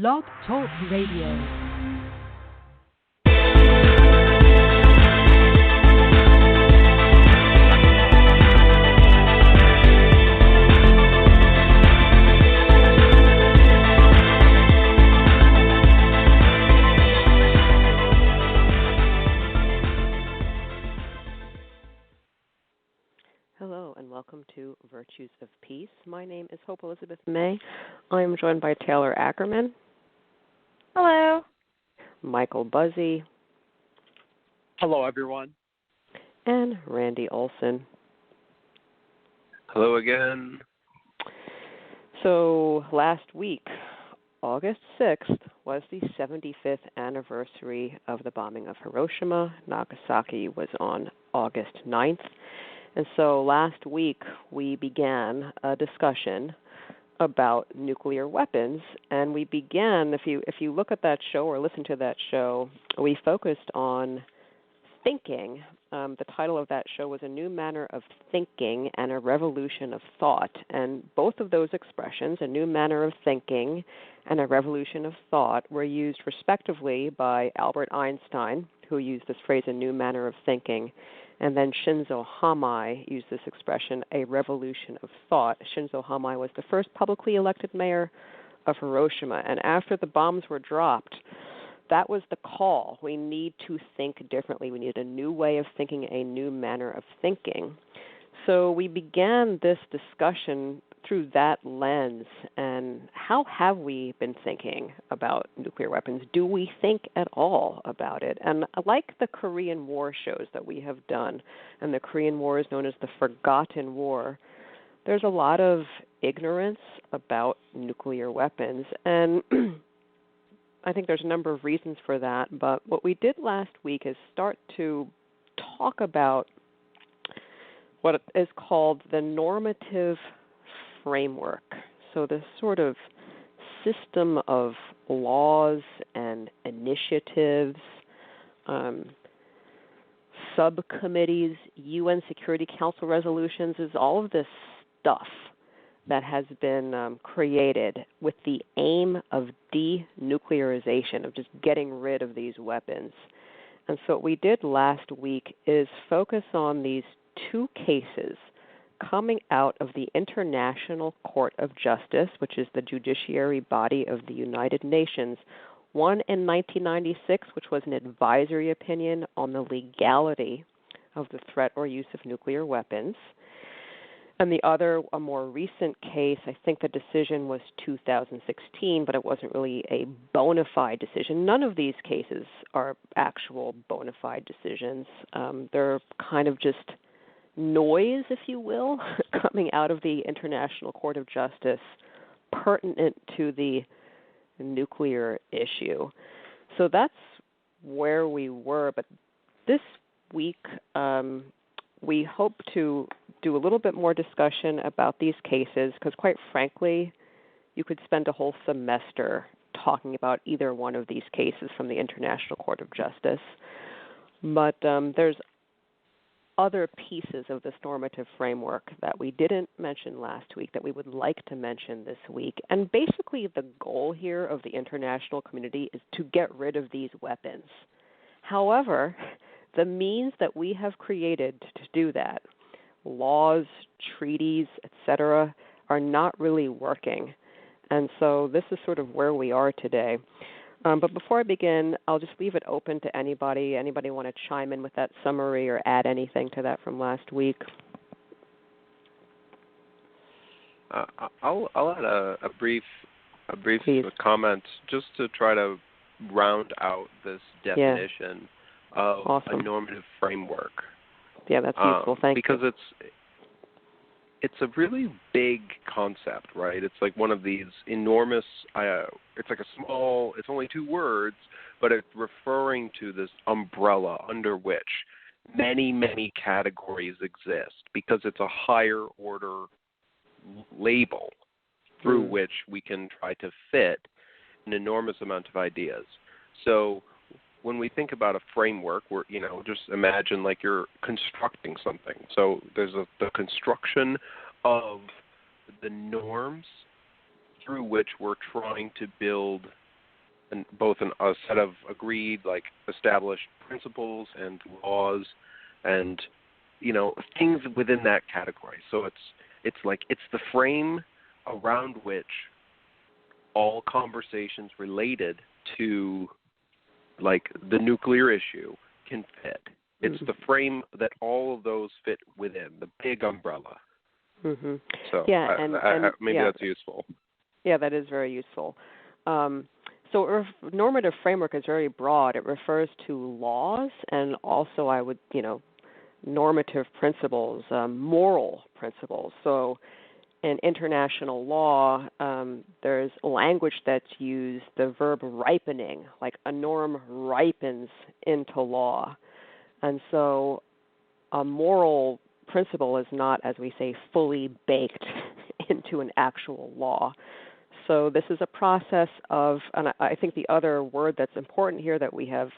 Blog Talk Radio. Hello and welcome to Virtues of Peace. My name is Hope Elizabeth May. I am joined by Taylor Ackerman. Hello. Michael Buzzy. Hello, everyone. And Randy Olson. Hello again. So last week, August 6th, was the 75th anniversary of the bombing of Hiroshima. Nagasaki was on August 9th. And so last week we began a discussion about nuclear weapons, and we began, if you look at that show or listen to that show, we focused on thinking. The title of that show was A New Manner of Thinking and a Revolution of Thought. And both of those expressions, a new manner of thinking and a revolution of thought, were used respectively by Albert Einstein, who used this phrase, a new manner of thinking, and then Shinzo Hamai used this expression, a revolution of thought. Shinzo Hamai was the first publicly elected mayor of Hiroshima. And after the bombs were dropped, that was the call. We need to think differently. We need a new way of thinking, a new manner of thinking. So we began this discussion through that lens. And how have we been thinking about nuclear weapons? Do we think at all about it? And like the Korean War shows that we have done, and the Korean War is known as the Forgotten War, there's a lot of ignorance about nuclear weapons. And I think there's a number of reasons for that. But what we did last week is start to talk about what is called the normative framework. So this sort of system of laws and initiatives, subcommittees, UN Security Council resolutions, is all of this stuff that has been created with the aim of denuclearization, of just getting rid of these weapons. And so what we did last week is focus on these two cases coming out of the International Court of Justice, which is the judiciary body of the United Nations. One in 1996, which was an advisory opinion on the legality of the threat or use of nuclear weapons. And the other, a more recent case, I think the decision was 2016, but it wasn't really a bona fide decision. None of these cases are actual bona fide decisions. They're kind of just noise, if you will, coming out of the International Court of Justice pertinent to the nuclear issue. So that's where we were. But this week, we hope to do a little bit more discussion about these cases because, quite frankly, you could spend a whole semester talking about either one of these cases from the International Court of Justice. But there's other pieces of this normative framework that we didn't mention last week that we would like to mention this week. And basically the goal here of the international community is to get rid of these weapons. However, the means that we have created to do that, laws, treaties, etc., are not really working. And so this is sort of where we are today. But before I begin, I'll just leave it open to anybody. Anybody want to chime in with that summary or add anything to that from last week? I'll add a brief Please. comment just to try to round out this definition of Awesome. a normative framework. Yeah, that's useful. Thank because you. it's a really big concept, right? It's like one of these enormous, it's like it's only two words, but it's referring to this umbrella under which many, many categories exist because it's a higher order label through which we can try to fit an enormous amount of ideas. So when we think about a framework, we're, just imagine like you're constructing something. So there's the construction of the norms through which we're trying to build a set of agreed, like, established principles and laws and, things within that category. So it's the frame around which all conversations related to, like, the nuclear issue can fit. It's the frame that all of those fit within, the big umbrella. Mm-hmm. So maybe that's useful. Yeah, that is very useful. So normative framework is very broad. It refers to laws and also, normative principles, moral principles. So in international law, there's language that's used, the verb ripening, like a norm ripens into law. And so a moral principle is not, as we say, fully baked into an actual law. So this is a process of, and I think the other word that's important here that we have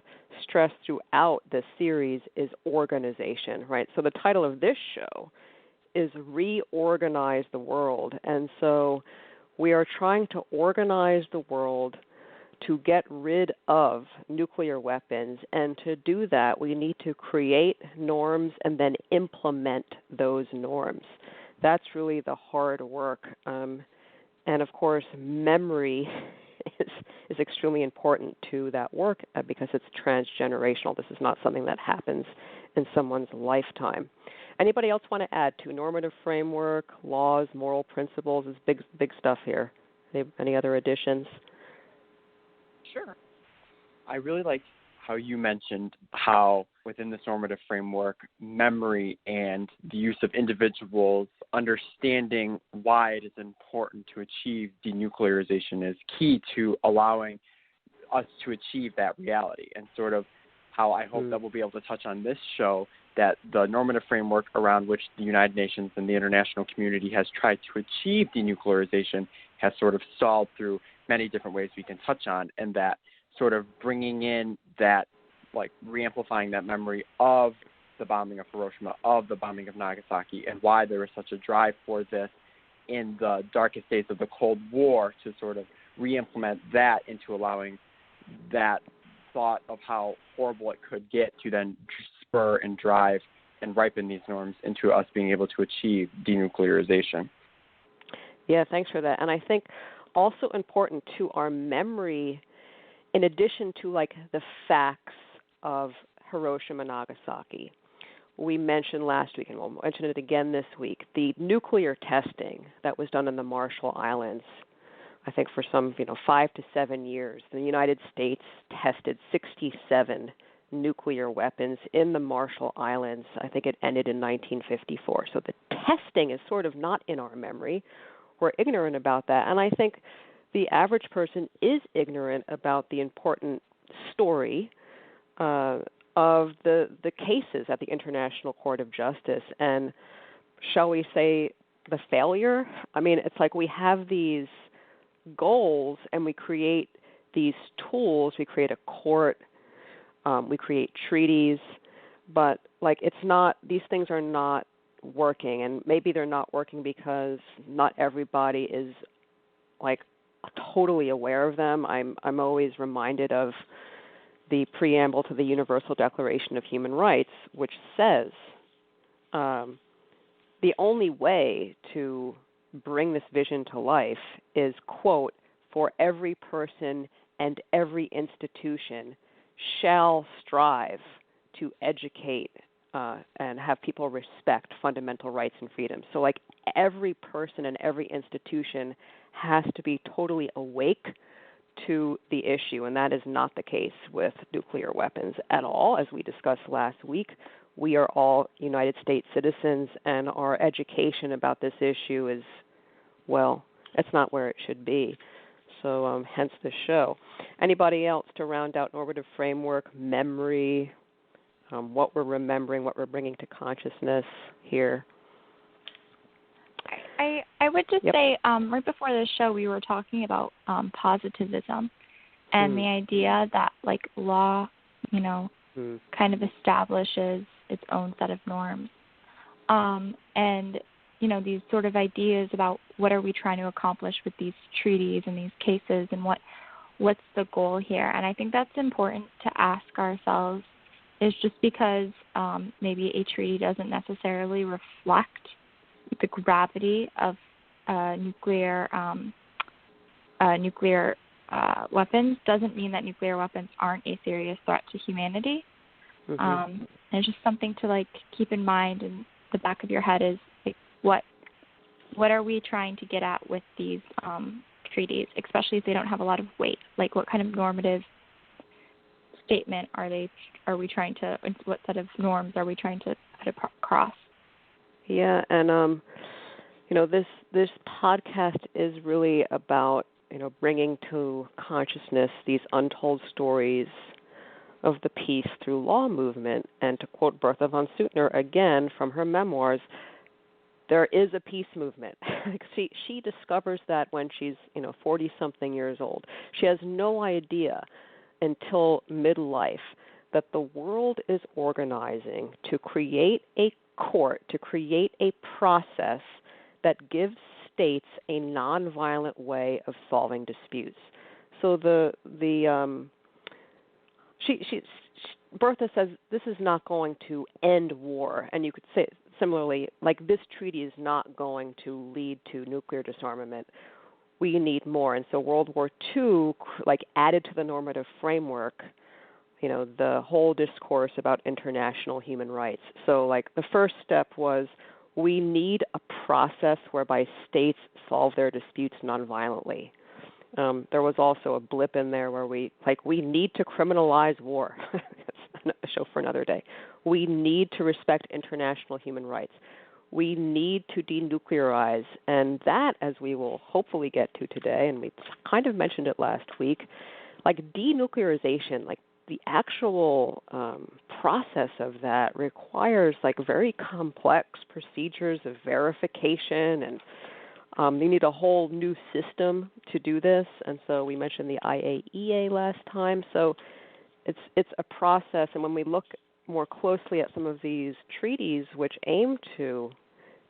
stressed throughout this series is organization, right? So the title of this show is Reorganize the World. And so we are trying to organize the world to get rid of nuclear weapons. And to do that, we need to create norms and then implement those norms. That's really the hard work. And of course, memory is extremely important to that work because it's transgenerational. This is not something that happens in someone's lifetime. Anybody else want to add to normative framework, laws, moral principles? Is big stuff here. Any other additions? Sure. I really liked how you mentioned how within this normative framework, memory and the use of individuals understanding why it is important to achieve denuclearization is key to allowing us to achieve that reality, and sort of how I hope that we'll be able to touch on this show that the normative framework around which the United Nations and the international community has tried to achieve denuclearization has sort of stalled through many different ways we can touch on, and that sort of bringing in that, like, re-amplifying that memory of the bombing of Hiroshima, of the bombing of Nagasaki, and why there was such a drive for this in the darkest days of the Cold War to sort of re-implement that into allowing that thought of how horrible it could get to then spur and drive and ripen these norms into us being able to achieve denuclearization. Yeah, thanks for that. And I think also important to our memory, in addition to, like, the facts of Hiroshima, Nagasaki, we mentioned last week, and we'll mention it again this week, the nuclear testing that was done in the Marshall Islands, I think for some, 5 to 7 years. The United States tested 67 nuclear weapons in the Marshall Islands. I think it ended in 1954. So the testing is sort of not in our memory. We're ignorant about that. And I think the average person is ignorant about the important story of the cases at the International Court of Justice, and shall we say the failure? I mean, it's like we have these goals and we create these tools, we create a court, we create treaties, but, like, it's not, these things are not working, and maybe they're not working because not everybody is, like, totally aware of them. I'm always reminded of the preamble to the Universal Declaration of Human Rights, which says the only way to bring this vision to life is, quote, for every person and every institution shall strive to educate and have people respect fundamental rights and freedoms. So, like, every person and every institution has to be totally awake to the issue, and that is not the case with nuclear weapons at all. As we discussed last week, we are all United States citizens, and our education about this issue is, well, it's not where it should be. So hence the show. Anybody else to round out normative framework, memory, what we're remembering, what we're bringing to consciousness here? I would just say right before the show we were talking about positivism and the idea that, like, law, kind of establishes its own set of norms. And, these sort of ideas about what are we trying to accomplish with these treaties and these cases, and what what's the goal here? And I think that's important to ask ourselves, is just because maybe a treaty doesn't necessarily reflect the gravity of nuclear weapons doesn't mean that nuclear weapons aren't a serious threat to humanity. And it's just something to keep in mind in the back of your head, is what are we trying to get at with these treaties, especially if they don't have a lot of weight? What kind of normative statement are we trying to, what set of norms are we trying to put across? Yeah, and this podcast is really about bringing to consciousness these untold stories of the peace through law movement. And to quote Bertha von Suttner again from her memoirs, there is a peace movement. She discovers that when she's 40-something years old. She has no idea until midlife that the world is organizing to create a court, to create a process that gives states a nonviolent way of solving disputes. So Bertha says this is not going to end war, and you could say similarly, this treaty is not going to lead to nuclear disarmament. We need more, and so World War II added to the normative framework, the whole discourse about international human rights. So the first step was, we need a process whereby states solve their disputes nonviolently. There was also a blip in there where we need to criminalize war. That's a show for another day. We need to respect international human rights. We need to denuclearize. And that, as we will hopefully get to today, and we kind of mentioned it last week, denuclearization, the actual process of that requires very complex procedures of verification, and you need a whole new system to do this. And so we mentioned the IAEA last time. So it's a process, and when we look more closely at some of these treaties which aim to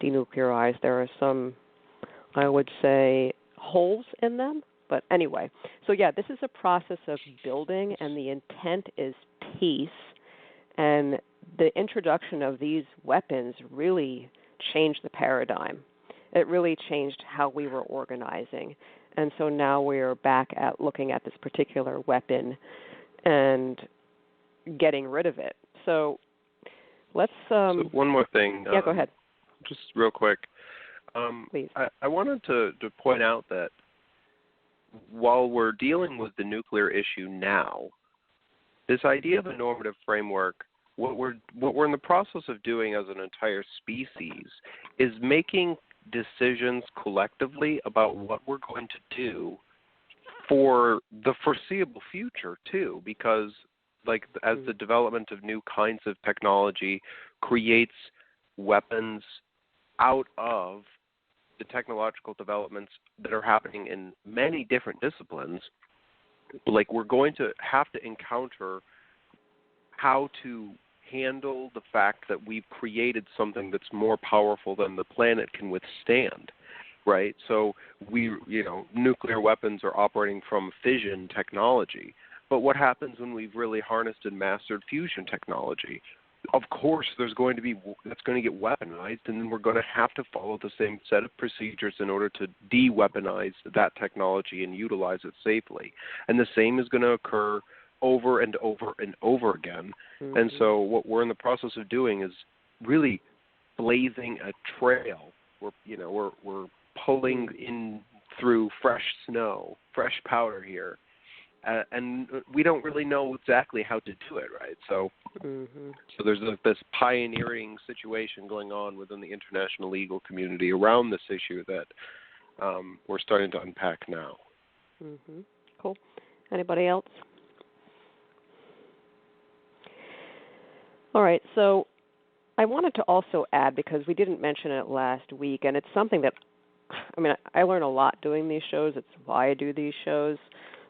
denuclearize, there are some, I would say, holes in them. But anyway, so yeah, this is a process of building, and the intent is peace. And the introduction of these weapons really changed the paradigm. It really changed how we were organizing. And so now we're back at looking at this particular weapon and getting rid of it. So let's... so one more thing. Yeah, go ahead. Just real quick. Please. I wanted to point out that while we're dealing with the nuclear issue now, this idea of a normative framework, what we're in the process of doing as an entire species is making decisions collectively about what we're going to do for the foreseeable future too, because as the development of new kinds of technology creates weapons out of the technological developments that are happening in many different disciplines, we're going to have to encounter how to handle the fact that we've created something that's more powerful than the planet can withstand, right? So nuclear weapons are operating from fission technology. But what happens when we've really harnessed and mastered fusion technology? Of course, that's going to get weaponized, and then we're going to have to follow the same set of procedures in order to de-weaponize that technology and utilize it safely. And the same is going to occur over and over and over again. Mm-hmm. And so what we're in the process of doing is really blazing a trail. We're pulling in through fresh snow, fresh powder here. And we don't really know exactly how to do it, right? So, so there's this pioneering situation going on within the international legal community around this issue that we're starting to unpack now. Cool. Anybody else? All right. So I wanted to also add, because we didn't mention it last week, and it's something that, I learn a lot doing these shows. It's why I do these shows.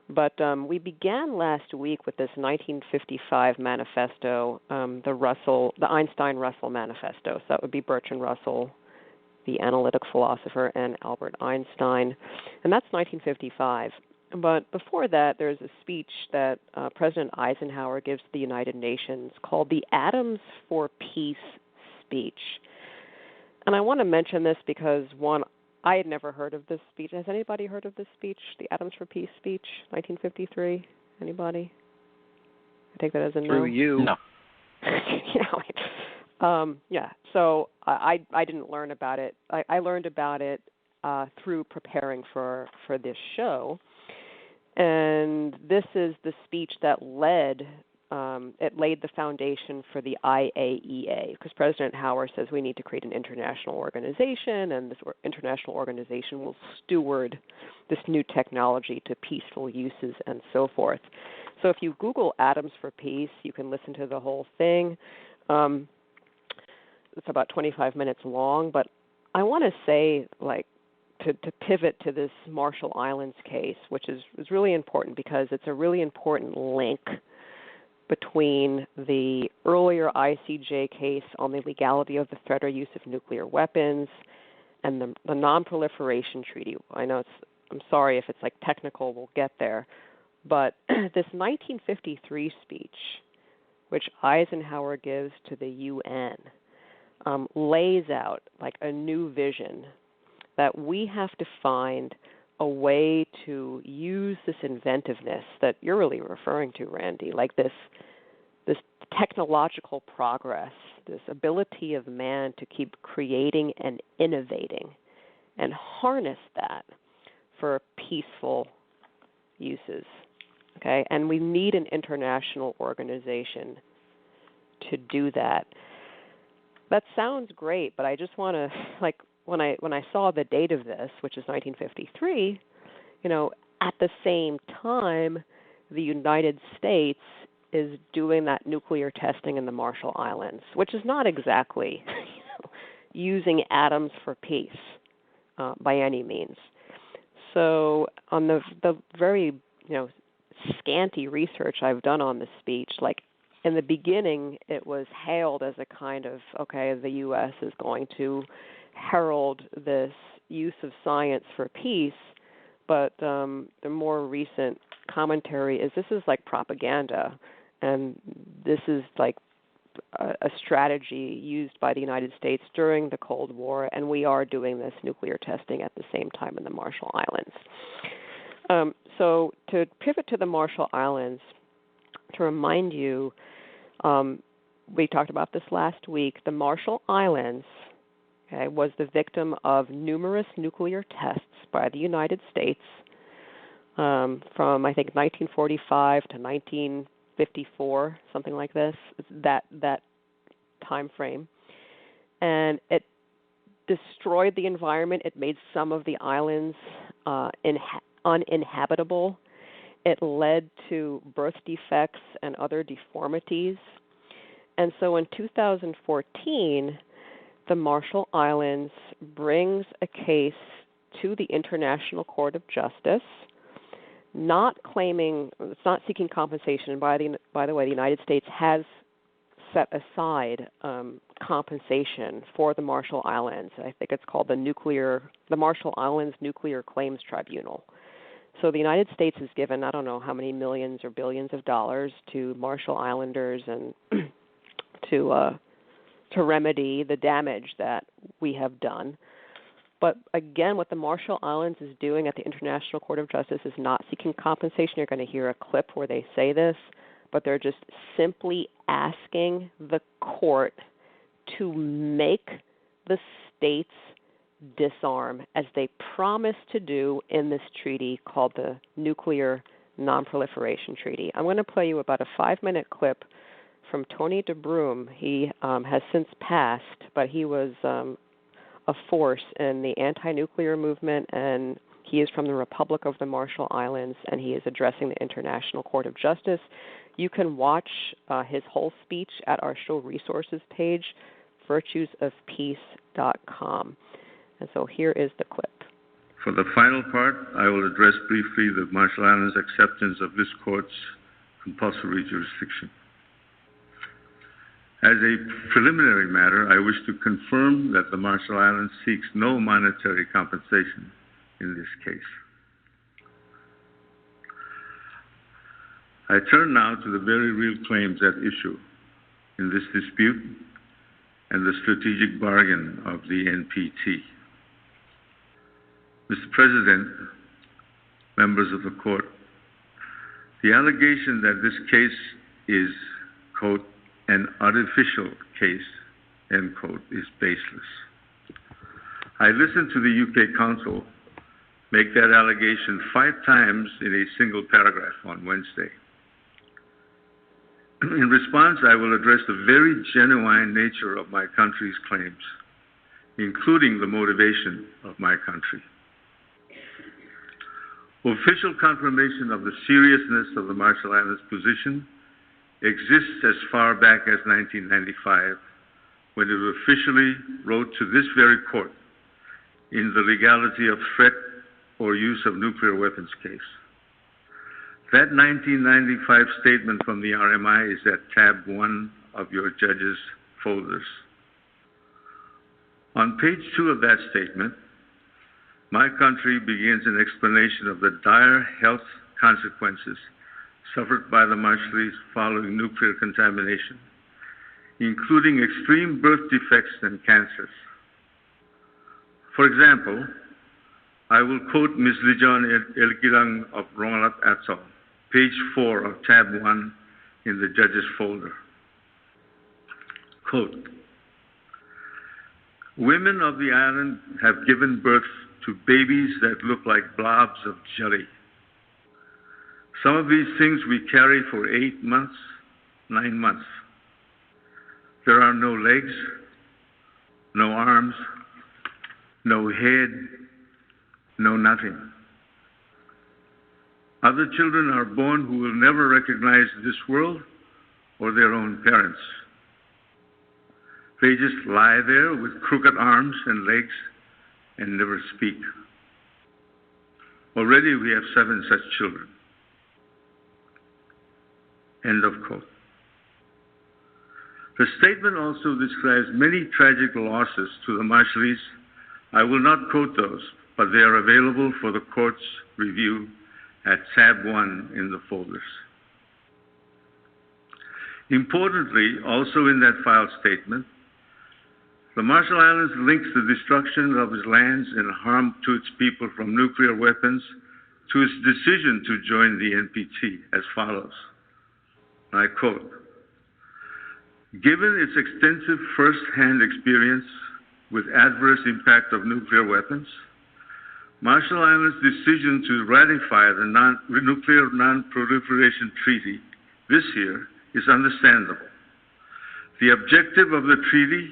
But we began last week with this 1955 manifesto, the Einstein-Russell manifesto. So that would be Bertrand Russell, the analytic philosopher, and Albert Einstein. And that's 1955. But before that, there's a speech that President Eisenhower gives to the United Nations called the Atoms for Peace speech. And I want to mention this because, one, I had never heard of this speech. Has anybody heard of this speech, the Atoms for Peace speech, 1953? Anybody? I take that as a no. Through you. No. Yeah, so I didn't learn about it. I learned about it through preparing for this show. And this is the speech that laid the foundation for the IAEA, because President Howard says we need to create an international organization, and this international organization will steward this new technology to peaceful uses and so forth. So if you Google Atoms for Peace, you can listen to the whole thing. It's about 25 minutes long, but I want to say, to pivot to this Marshall Islands case, which is really important because it's a really important link between the earlier ICJ case on the legality of the threat or use of nuclear weapons and the Non-Proliferation Treaty. I'm sorry if it's technical, we'll get there. But this 1953 speech, which Eisenhower gives to the UN, lays out a new vision that we have to find a way to use this inventiveness that you're really referring to, Randy, this technological progress, this ability of man to keep creating and innovating and harness that for peaceful uses. Okay, and we need an international organization to do that. That sounds great, but I just want to, when I saw the date of this, which is 1953, at the same time, the United States is doing that nuclear testing in the Marshall Islands, which is not exactly using atoms for peace by any means. So on the very, scanty research I've done on this speech, in the beginning, it was hailed as a kind of, the U.S. is going to herald this use of science for peace, but the more recent commentary is this is propaganda, and this is a strategy used by the United States during the Cold War, and we are doing this nuclear testing at the same time in the Marshall Islands. So to pivot to the Marshall Islands, to remind you, we talked about this last week, the Marshall Islands was the victim of numerous nuclear tests by the United States from, I think, 1945 to 1954, something like this, that time frame. And it destroyed the environment. It made some of the islands uninhabitable. It led to birth defects and other deformities. And so in 2014, the Marshall Islands brings a case to the International Court of Justice, not claiming, it's not seeking compensation. And by the way, the United States has set aside compensation for the Marshall Islands. I think it's called the Marshall Islands Nuclear Claims Tribunal. So the United States has given, I don't know how many millions or billions of dollars to Marshall Islanders and to remedy the damage that we have done. But again, what the Marshall Islands is doing at the International Court of Justice is not seeking compensation. You're going to hear a clip where they say this, but they're just simply asking the court to make the states disarm, as they promised to do in this treaty called the Nuclear Non-Proliferation Treaty. I'm going to play you about a 5-minute clip from Tony de Brum. He has since passed, but he was a force in the anti-nuclear movement, and he is from the Republic of the Marshall Islands, and he is addressing the International Court of Justice. You can watch his whole speech at our show resources page, virtuesofpeace.com. And so here is the clip. For the final part, I will address briefly the Marshall Islands' acceptance of this court's compulsory jurisdiction. As a preliminary matter, I wish to confirm that the Marshall Islands seeks no monetary compensation in this case. I turn now to the very real claims at issue in this dispute and the strategic bargain of the NPT. Mr. President, members of the court, the allegation that this case is, quote, an artificial case, end quote, is baseless. I listened to the UK Council make that allegation 5 times in a single paragraph on Wednesday. In response, I will address the very genuine nature of my country's claims, including the motivation of my country. Official confirmation of the seriousness of the Marshall Islands position exists as far back as 1995, when it officially wrote to this very court in the legality of threat or use of nuclear weapons case. That 1995 statement from the RMI is at tab 1 of your judges' folders. On page 2 of that statement, my country begins an explanation of the dire health consequences suffered by the Marshalls following nuclear contamination, including extreme birth defects and cancers. For example, I will quote Ms. Lijon Elgirang of Rongelap Atoll, page 4 of tab 1 in the judge's folder. Quote, women of the island have given birth to babies that look like blobs of jelly. Some of these things we carry for 8 months, 9 months. There are no legs, no arms, no head, no nothing. Other children are born who will never recognize this world or their own parents. They just lie there with crooked arms and legs and never speak. Already we have 7 such children. End of quote. The statement also describes many tragic losses to the Marshalls. I will not quote those, but they are available for the court's review at tab 1 in the folders. Importantly, also in that file statement, the Marshall Islands links the destruction of its lands and harm to its people from nuclear weapons to its decision to join the NPT as follows. I quote, given its extensive first-hand experience with adverse impact of nuclear weapons, Marshall Islands' decision to ratify the Nuclear Non-Proliferation Treaty this year is understandable. The objective of the treaty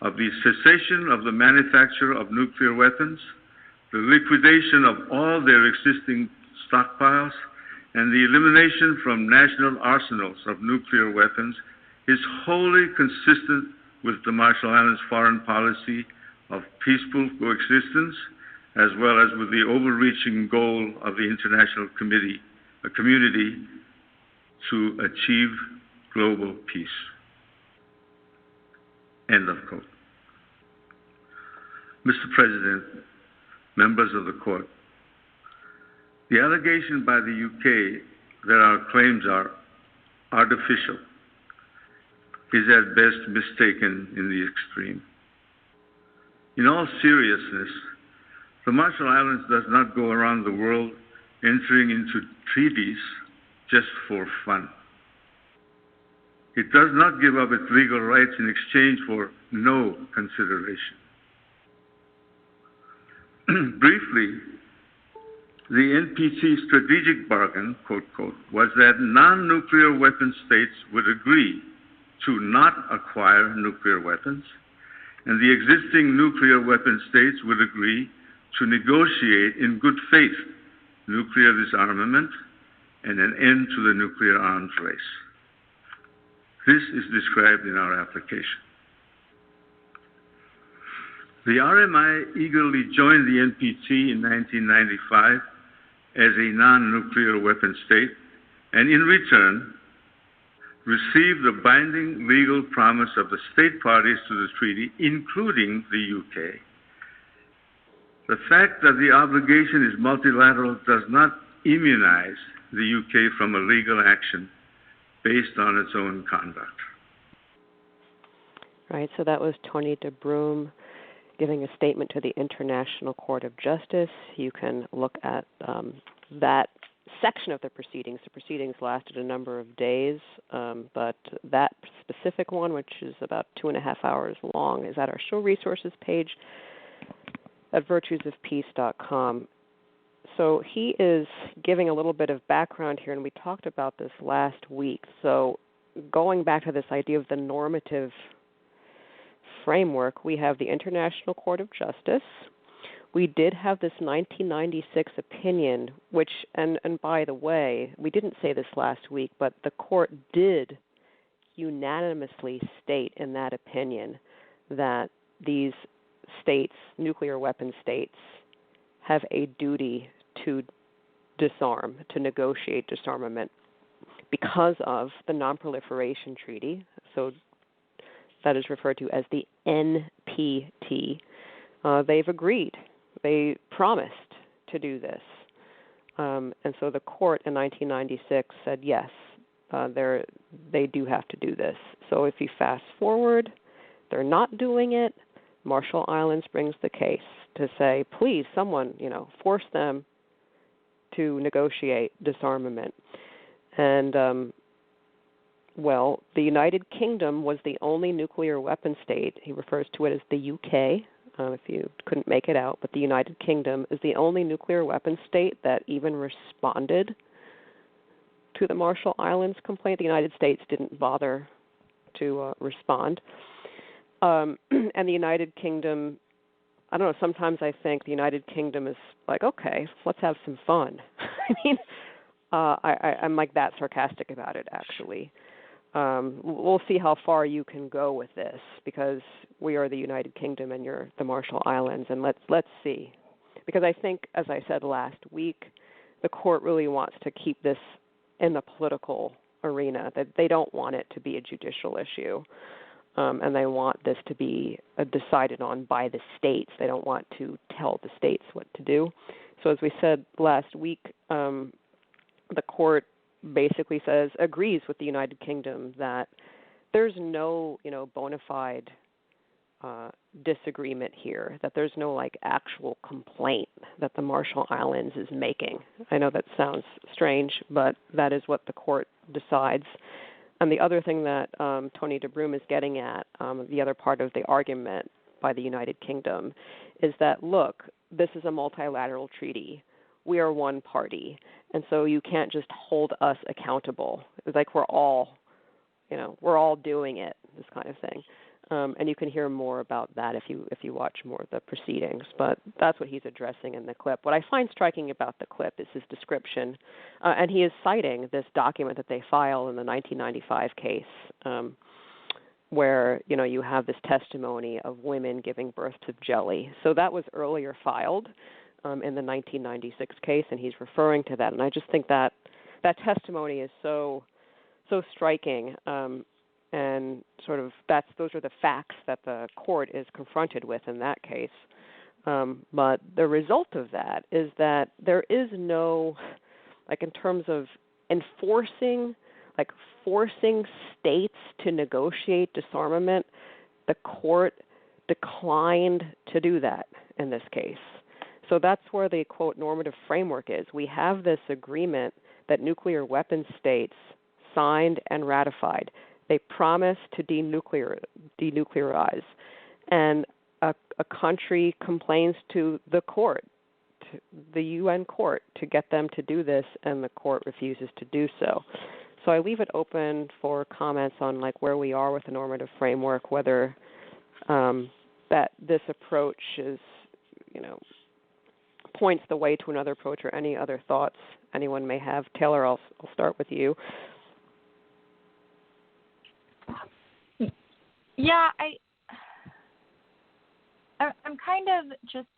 of the cessation of the manufacture of nuclear weapons, the liquidation of all their existing stockpiles, and the elimination from national arsenals of nuclear weapons is wholly consistent with the Marshall Islands foreign policy of peaceful coexistence, as well as with the overreaching goal of the international community to achieve global peace. End of quote. Mr. President, members of the court, the allegation by the UK that our claims are artificial is at best mistaken in the extreme. In all seriousness, the Marshall Islands does not go around the world entering into treaties just for fun. It does not give up its legal rights in exchange for no consideration. Briefly, the NPT strategic bargain, quote, quote, was that non-nuclear weapon states would agree to not acquire nuclear weapons, and the existing nuclear weapon states would agree to negotiate in good faith nuclear disarmament and an end to the nuclear arms race. This is described in our application. The RMI eagerly joined the NPT in 1995 as a non-nuclear weapon state, and in return, received the binding legal promise of the state parties to the treaty, including the UK. The fact that the obligation is multilateral does not immunize the UK from a legal action based on its own conduct. Right, so that was Tony de Brum giving a statement to the International Court of Justice. You can look at that section of the proceedings. The proceedings lasted a number of days, but that specific one, which is about 2.5 hours long, is at our show resources page at virtuesofpeace.com. So he is giving a little bit of background here, and we talked about this last week. So going back to this idea of the normative framework, we have the International Court of Justice. We did have this 1996 opinion, which, and by the way, we didn't say this last week, but the court did unanimously state in that opinion that these states, nuclear weapon states, have a duty to disarm, to negotiate disarmament because of the Non-Proliferation Treaty. So that is referred to as the NPT. They've agreed. They promised to do this. And so the court in 1996 said, yes, they do have to do this. So if you fast forward, they're not doing it. Marshall Islands brings the case to say, please, someone, force them to negotiate disarmament. And, well, the United Kingdom was the only nuclear weapon state. He refers to it as the UK, if you couldn't make it out. But the United Kingdom is the only nuclear weapon state that even responded to the Marshall Islands complaint. The United States didn't bother to respond. And the United Kingdom, I don't know, sometimes I think the United Kingdom is like, okay, let's have some fun. I mean, I'm like that sarcastic about it, actually. We'll see how far you can go with this, because we are the United Kingdom and you're the Marshall Islands, and let's see. Because I think, as I said last week, the court really wants to keep this in the political arena, that they don't want it to be a judicial issue. And they want this to be decided on by the states. They don't want to tell the states what to do. So as we said last week, the court basically agrees with the United Kingdom that there's no, bona fide disagreement here, that there's no actual complaint that the Marshall Islands is making. I know that sounds strange, but that is what the court decides. And the other thing that Tony de Brum is getting at, the other part of the argument by the United Kingdom, is that, look, this is a multilateral treaty. We are one party, and so you can't just hold us accountable. It's like we're all doing it, this kind of thing. And you can hear more about that if you watch more of the proceedings. But that's what he's addressing in the clip. What I find striking about the clip is his description, and he is citing this document that they filed in the 1995 case, where you have this testimony of women giving birth to jelly. So that was earlier filed in the 1996 case, and he's referring to that. And I just think that testimony is so striking. And sort of those are the facts that the court is confronted with in that case. But the result of that is that there is no, in terms of forcing states to negotiate disarmament, the court declined to do that in this case. So that's where the, quote, normative framework is. We have this agreement that nuclear weapon states signed and ratified. They promised to denuclearize, and a country complains to the court, to the UN court, to get them to do this, and the court refuses to do so. So I leave it open for comments on where we are with the normative framework, whether that this approach is, points the way to another approach, or any other thoughts anyone may have. Taylor, I'll start with you. Yeah, I'm kind of just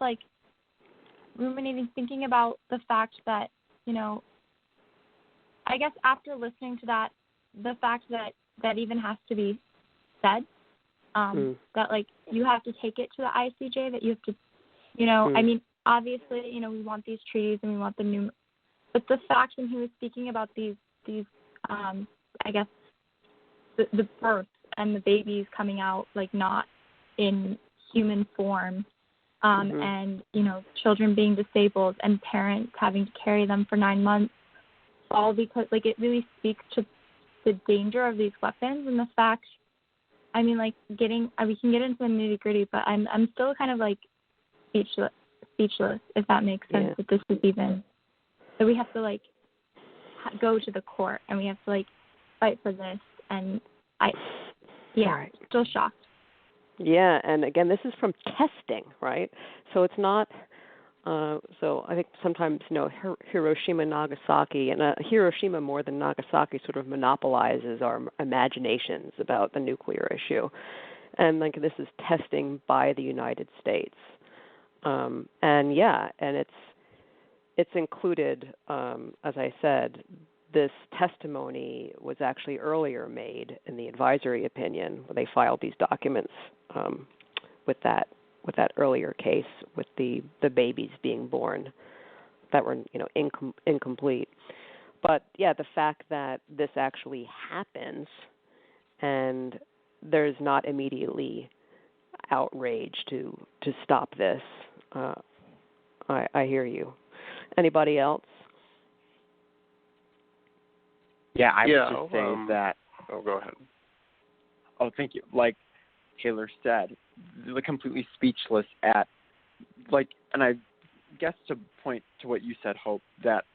ruminating, thinking about the fact that, I guess after listening to that, the fact that even has to be said, that you have to take it to the ICJ, that you have to, I mean, obviously, we want these treaties and we want them but the fact when he was speaking about these I guess the births and the babies coming out like not in human form, and children being disabled and parents having to carry them for 9 months, all because like it really speaks to the danger of these weapons and the fact. I mean, like we can get into the nitty gritty, but I'm still kind of like speechless, if that makes sense. Yeah. That this is even that we have to like go to the court and we have to like fight for this, and Right. Still shocked. Yeah, and again, this is from testing, right? So it's not. So I think sometimes Hiroshima, Nagasaki, and Hiroshima more than Nagasaki sort of monopolizes our imaginations about the nuclear issue, and like this is testing by the United States, and it's included, as I said. This testimony was actually earlier made in the advisory opinion where they filed these documents with that earlier case with the babies being born that were incomplete. But the fact that this actually happens and there's not immediately outrage to stop this, I hear you. Anybody else? Yeah, I would just say that. Oh, go ahead. Oh, thank you. Like Taylor said, they're completely speechless at, and I guess to point to what you said, Hope, that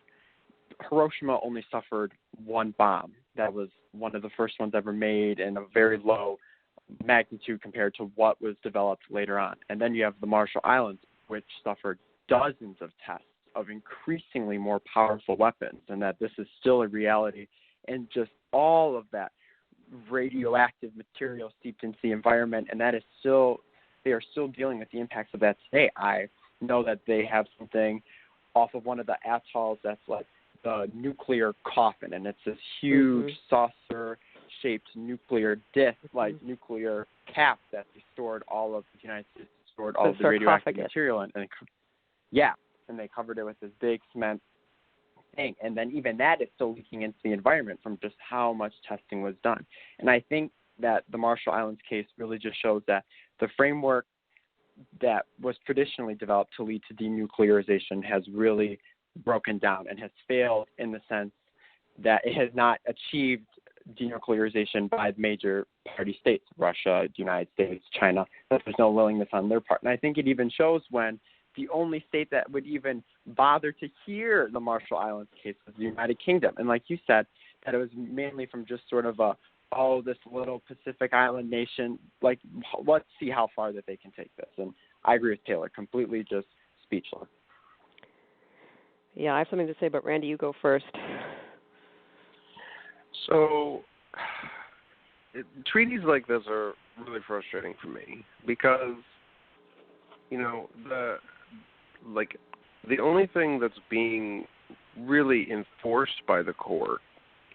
Hiroshima only suffered one bomb. That was one of the first ones ever made in a very low magnitude compared to what was developed later on. And then you have the Marshall Islands, which suffered dozens of tests of increasingly more powerful weapons, and that this is still a reality. And just all of that radioactive material seeped into the environment, and they are still dealing with the impacts of that today. I know that they have something off of one of the atolls that's like the nuclear coffin, and it's this huge saucer-shaped nuclear disc, like nuclear cap that they stored all of the United States, stored all of the radioactive material in. And they covered it with this big cement thing. And then even that is still leaking into the environment from just how much testing was done. And I think that the Marshall Islands case really just shows that the framework that was traditionally developed to lead to denuclearization has really broken down and has failed in the sense that it has not achieved denuclearization by major party states, Russia, the United States, China, that there's no willingness on their part. And I think it even shows when the only state that would even bother to hear the Marshall Islands case was the United Kingdom. And like you said, that it was mainly from just sort of this little Pacific Island nation, like, let's see how far that they can take this. And I agree with Taylor, completely just speechless. Yeah, I have something to say, but Randy, you go first. So, treaties like this are really frustrating for me because, the only thing that's being really enforced by the court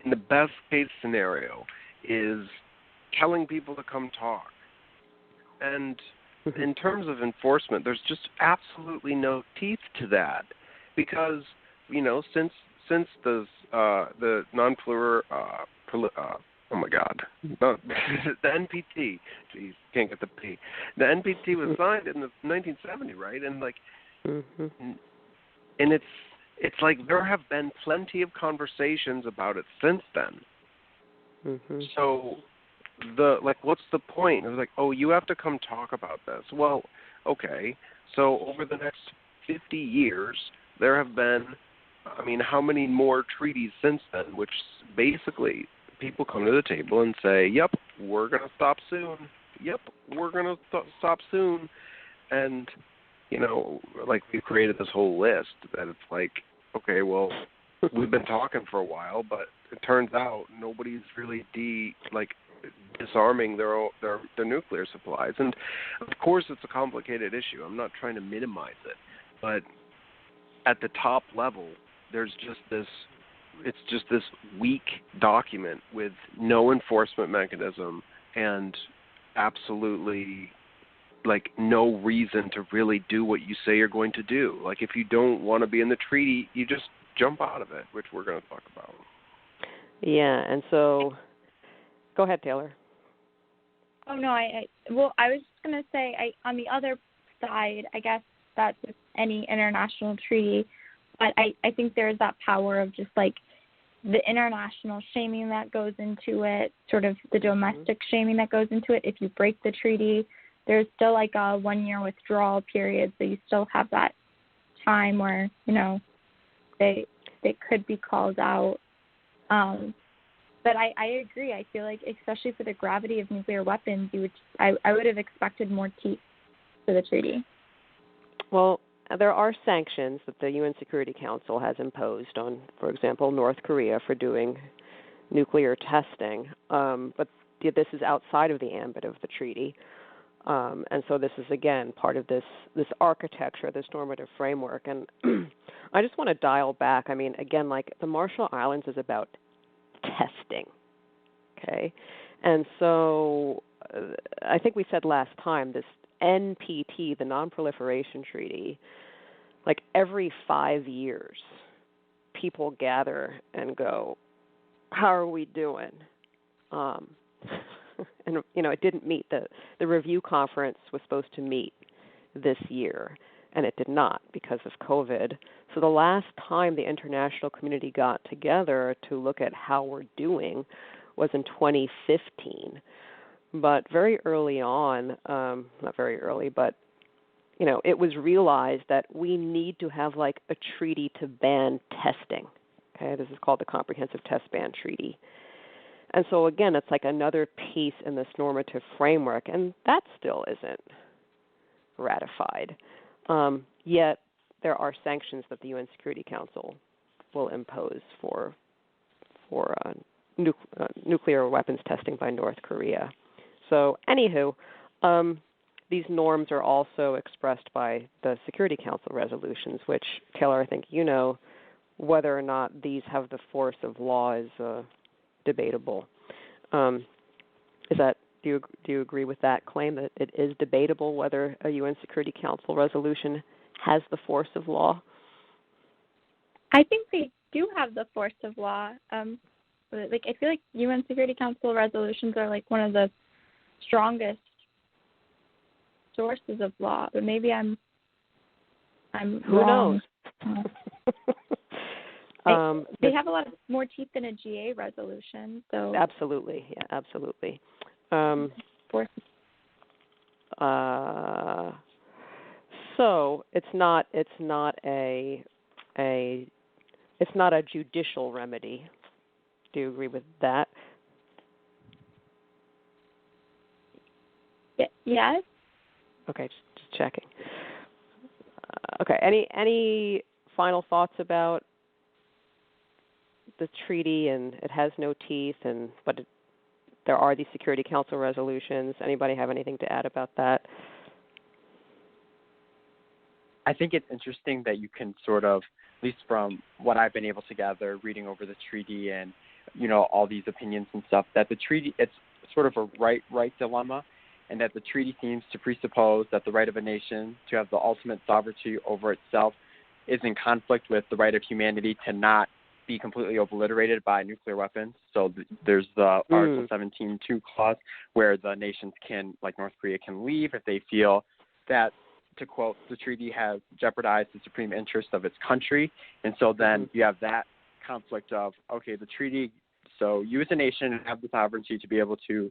in the best case scenario is telling people to come talk. And in terms of enforcement, there's just absolutely no teeth to that because, since the the NPT, geez, can't get the P. The NPT was signed in 1970, right? And and it's like there have been plenty of conversations about it since then. So what's the point? It was like, oh, you have to come talk about this. Well, okay. So over the next 50 years, there have been, how many more treaties since then, which basically people come to the table and say, yep, we're going to stop soon. Yep, we're going to stop soon. And, we've created this whole list that it's like, okay, well, we've been talking for a while, but it turns out nobody's really disarming their nuclear supplies. And, of course, it's a complicated issue. I'm not trying to minimize it. But at the top level, there's just this weak document with no enforcement mechanism and absolutely no reason to really do what you say you're going to do. Like if you don't want to be in the treaty, you just jump out of it, which we're going to talk about. Yeah, and so go ahead, Taylor. Oh, no, I was just going to say, on the other side, I guess that's with any international treaty, but I think there's that power of just like the international shaming that goes into it, sort of the domestic shaming that goes into it. If you break the treaty, there's still like a 1-year withdrawal period, so you still have that time where, they could be called out. But I agree. I feel like, especially for the gravity of nuclear weapons, I would have expected more teeth for the treaty. Well, there are sanctions that the UN Security Council has imposed on, for example, North Korea for doing nuclear testing. But this is outside of the ambit of the treaty. And so this is, again, part of this architecture, this normative framework. And I just want to dial back. I mean, again, like the Marshall Islands is about testing, okay? And so I think we said last time, this NPT, the Non-Proliferation Treaty, like every 5 years, people gather and go, how are we doing? And, it didn't meet. The review conference was supposed to meet this year, and it did not because of COVID. So the last time the international community got together to look at how we're doing was in 2015. But very early on, not very early, but, it was realized that we need to have like a treaty to ban testing. Okay, this is called the Comprehensive Test Ban Treaty. And so, again, it's like another piece in this normative framework, and that still isn't ratified. Yet there are sanctions that the UN Security Council will impose for nuclear weapons testing by North Korea. So, anywho, these norms are also expressed by the Security Council resolutions, which, Taylor, I think you know, whether or not these have the force of law is debatable. Do you agree with that claim that it is debatable whether a UN Security Council resolution has the force of law? I think they do have the force of law. I feel like UN Security Council resolutions are like one of the strongest sources of law, but maybe I'm Who wrong. knows? They have a lot more teeth than a GA resolution. So absolutely, yeah, absolutely. So it's not a judicial remedy. Do you agree with that? Yes. Okay, just checking. Okay, any final thoughts about the treaty? And it has no teeth, but there are these Security Council resolutions. Anybody have anything to add about that? I think it's interesting that you can sort of, at least from what I've been able to gather, reading over the treaty and, all these opinions and stuff, that the treaty, it's sort of a right dilemma, and that the treaty seems to presuppose that the right of a nation to have the ultimate sovereignty over itself is in conflict with the right of humanity to not be completely obliterated by nuclear weapons. So there's the Article 17.2 clause where the nations can, like North Korea, can leave if they feel that, to quote, the treaty has jeopardized the supreme interest of its country. And so then you have that conflict of, okay, the treaty, so you as a nation have the sovereignty to be able to,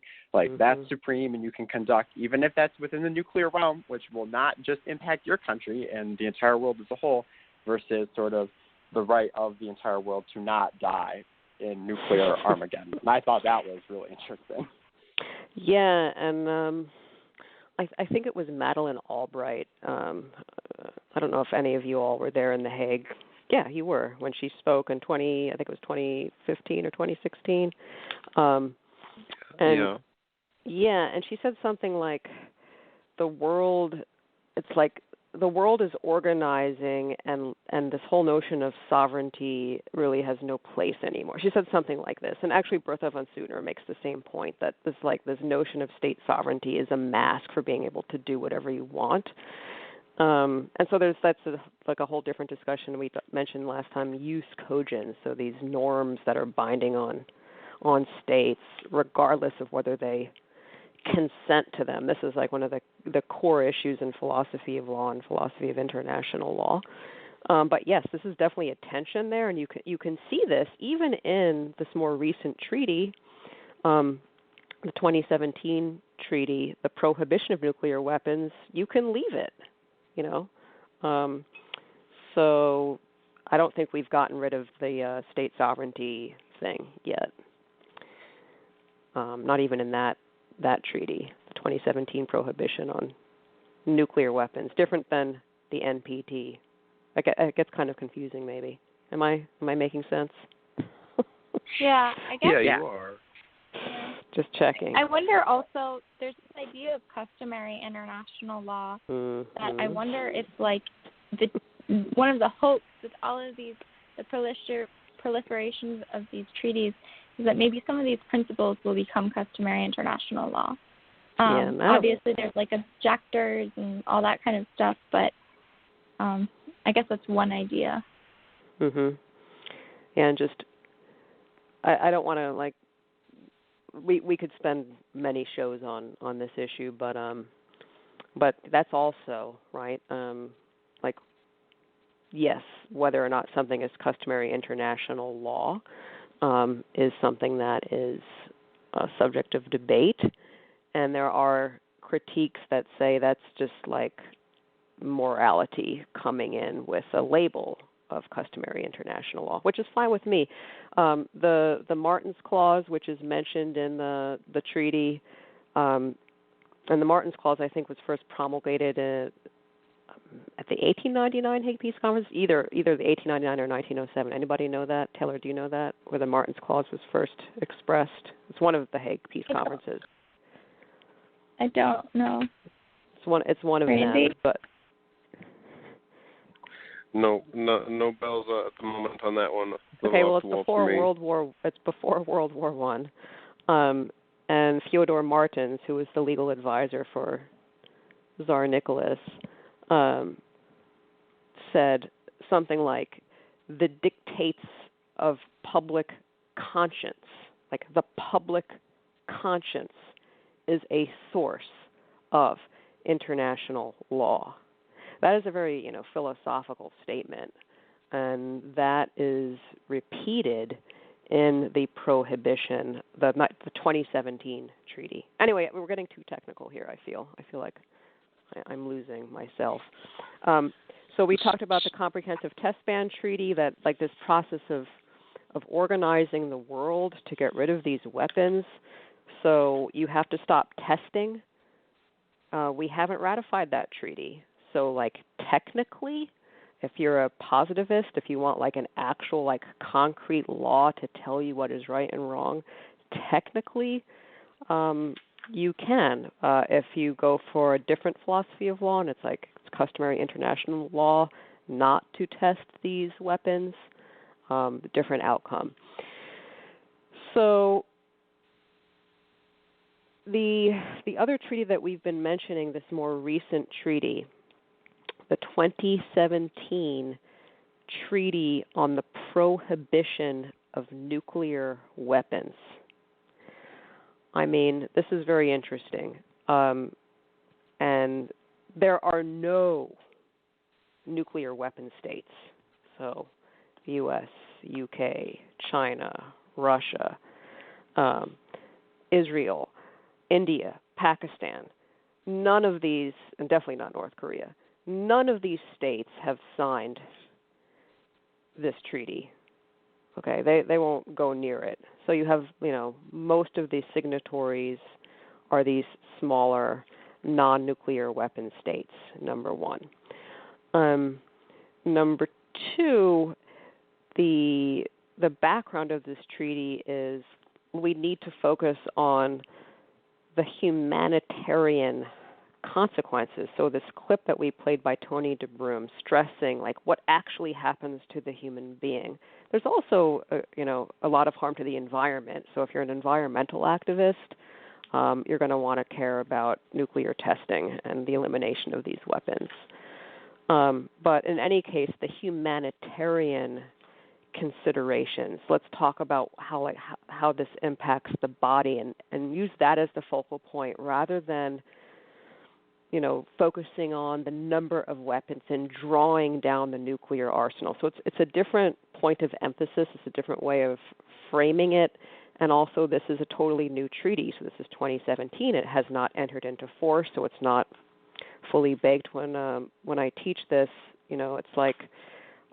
that's supreme, and you can conduct, even if that's within the nuclear realm, which will not just impact your country and the entire world as a whole, versus sort of the right of the entire world to not die in nuclear Armageddon. And I thought that was really interesting. Yeah, and I think it was Madeleine Albright. I don't know if any of you all were there in The Hague. Yeah, you were, when she spoke in 2015 or 2016. And she said something like the world is organizing, and this whole notion of sovereignty really has no place anymore. She said something like this, and actually Bertha von Suttner makes the same point, that this notion of state sovereignty is a mask for being able to do whatever you want. And so that's like a whole different discussion. We mentioned last time use cogents, so these norms that are binding on states, regardless of whether they consent to them. This is like one of the core issues in philosophy of law and philosophy of international law. But yes, this is definitely a tension there, and you can see this even in this more recent treaty, the 2017 treaty, the Prohibition of Nuclear Weapons. You can leave it, you know. So I don't think we've gotten rid of the state sovereignty thing yet. Not even in that treaty, the 2017 Prohibition on Nuclear Weapons, different than the NPT. It gets kind of confusing, maybe. Am I making sense? Yeah, I guess. Yeah, you are. Just checking. I wonder also, there's this idea of customary international law that I wonder if, like, one of the hopes with all of these, the proliferation of these treaties, is that maybe some of these principles will become customary international law. Obviously, there's, like, objectors and all that kind of stuff, but I guess that's one idea. Yeah, and just, I don't want to, like, we could spend many shows on this issue, but that's also, right, like, yes, whether or not something is customary international law is something that is a subject of debate, and there are critiques that say that's just like morality coming in with a label of customary international law, which is fine with me. The Martens Clause, which is mentioned in the treaty, and the Martens Clause, I think, was first promulgated at the 1899 Hague Peace Conference, either the 1899 or 1907. Anybody know that? Taylor, do you know that, where the Martens Clause was first expressed? It's one of the Hague Peace Conferences. I don't know. It's one of them, but no bells at the moment on that one. Okay, well, it's before World War I, and Fyodor Martens, who was the legal advisor for Tsar Nicholas, said something like, "The dictates of public conscience, like the public conscience, is a source of international law." That is a very, philosophical statement, and that is repeated in the Prohibition, the 2017 treaty. Anyway, we're getting too technical here. I feel like I'm losing myself. So we talked about the Comprehensive Test Ban Treaty, that like this process of organizing the world to get rid of these weapons. So you have to stop testing. We haven't ratified that treaty. So, like, technically, if you're a positivist, if you want, like, an actual, like, concrete law to tell you what is right and wrong, technically, you can. If you go for a different philosophy of law, and it's like it's customary international law not to test these weapons, different outcome. So the other treaty that we've been mentioning, this more recent treaty, the 2017 Treaty on the Prohibition of Nuclear Weapons. I mean, this is very interesting. And there are no nuclear weapon states. So U.S., UK, China, Russia, Israel, India, Pakistan. None of these, and definitely not North Korea, none of these states have signed this treaty. Okay, they won't go near it. So you have, most of the signatories are these smaller non-nuclear weapon states, number one. Number two, the background of this treaty is we need to focus on the humanitarian consequences. So this clip that we played by Tony de Brum stressing like what actually happens to the human being. There's also a lot of harm to the environment. So if you're an environmental activist, you're going to want to care about nuclear testing and the elimination of these weapons. But in any case, the humanitarian considerations. Let's talk about how this impacts the body and use that as the focal point rather than, focusing on the number of weapons and drawing down the nuclear arsenal. So it's a different point of emphasis. It's a different way of framing it. And also, this is a totally new treaty. So this is 2017. It has not entered into force, so it's not fully baked. When I teach this, it's like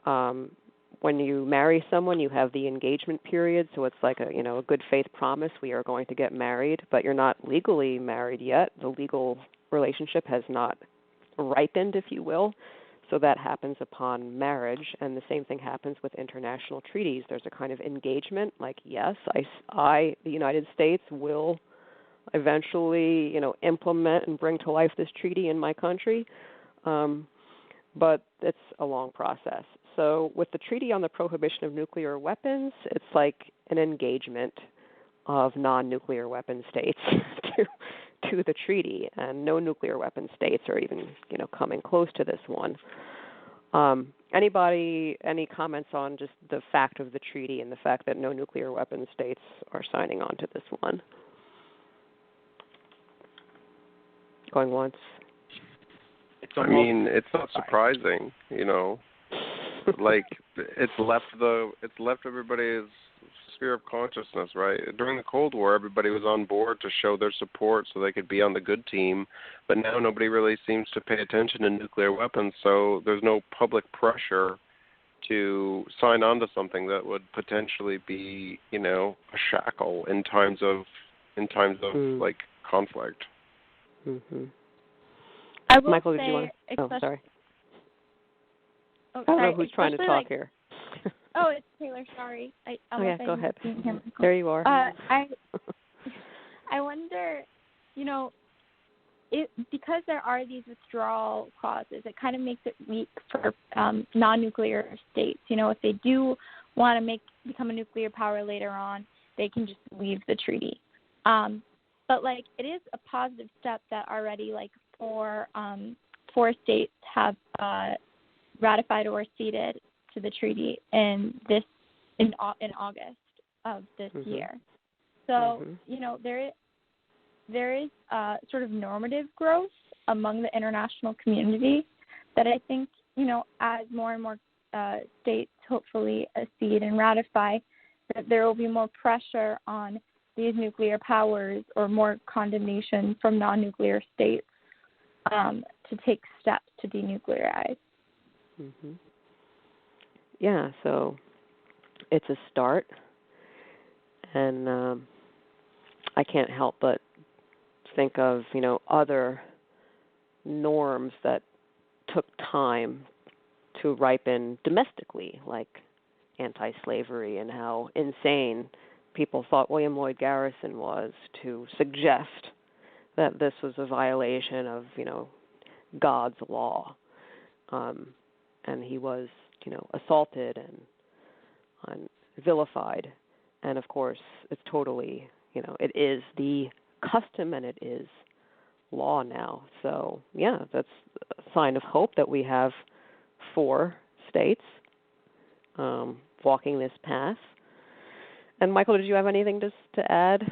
when you marry someone, you have the engagement period. So it's like a good faith promise. We are going to get married, but you're not legally married yet. The legal relationship has not ripened, if you will. So that happens upon marriage, and the same thing happens with international treaties. There's a kind of engagement, like, yes, I the United States, will eventually, implement and bring to life this treaty in my country, but it's a long process. So with the Treaty on the Prohibition of Nuclear Weapons, it's like an engagement of non-nuclear weapon states to the treaty, and no nuclear weapon states are even, coming close to this one. Anybody, any comments on just the fact of the treaty and the fact that no nuclear weapon states are signing on to this one? Going once. It's not surprising, like it's left everybody's sphere of consciousness, right? During the Cold War, everybody was on board to show their support so they could be on the good team, but now nobody really seems to pay attention to nuclear weapons, so there's no public pressure to sign on to something that would potentially be, a shackle in times of like conflict. Mm-hmm. Michael, did you want to? Oh, sorry. Oh, I don't know who's trying to talk here. Oh, it's Taylor. Sorry. Go ahead. There you are. I wonder, because there are these withdrawal clauses, it kind of makes it weak for non-nuclear states. If they do want to become a nuclear power later on, they can just leave the treaty. But it is a positive step that already four states have ratified or ceded to the treaty in August of this year. So there is sort of normative growth among the international community that I think as more and more states hopefully accede and ratify, that there will be more pressure on these nuclear powers or more condemnation from non-nuclear states to take steps to denuclearize. Mm-hmm. Yeah, so it's a start, and I can't help but think of, other norms that took time to ripen domestically, like anti-slavery, and how insane people thought William Lloyd Garrison was to suggest that this was a violation of, God's law. And he was, assaulted and vilified. And, of course, it's totally, it is the custom and it is law now. So, yeah, that's a sign of hope that we have 4 states walking this path. And, Michael, did you have anything to add?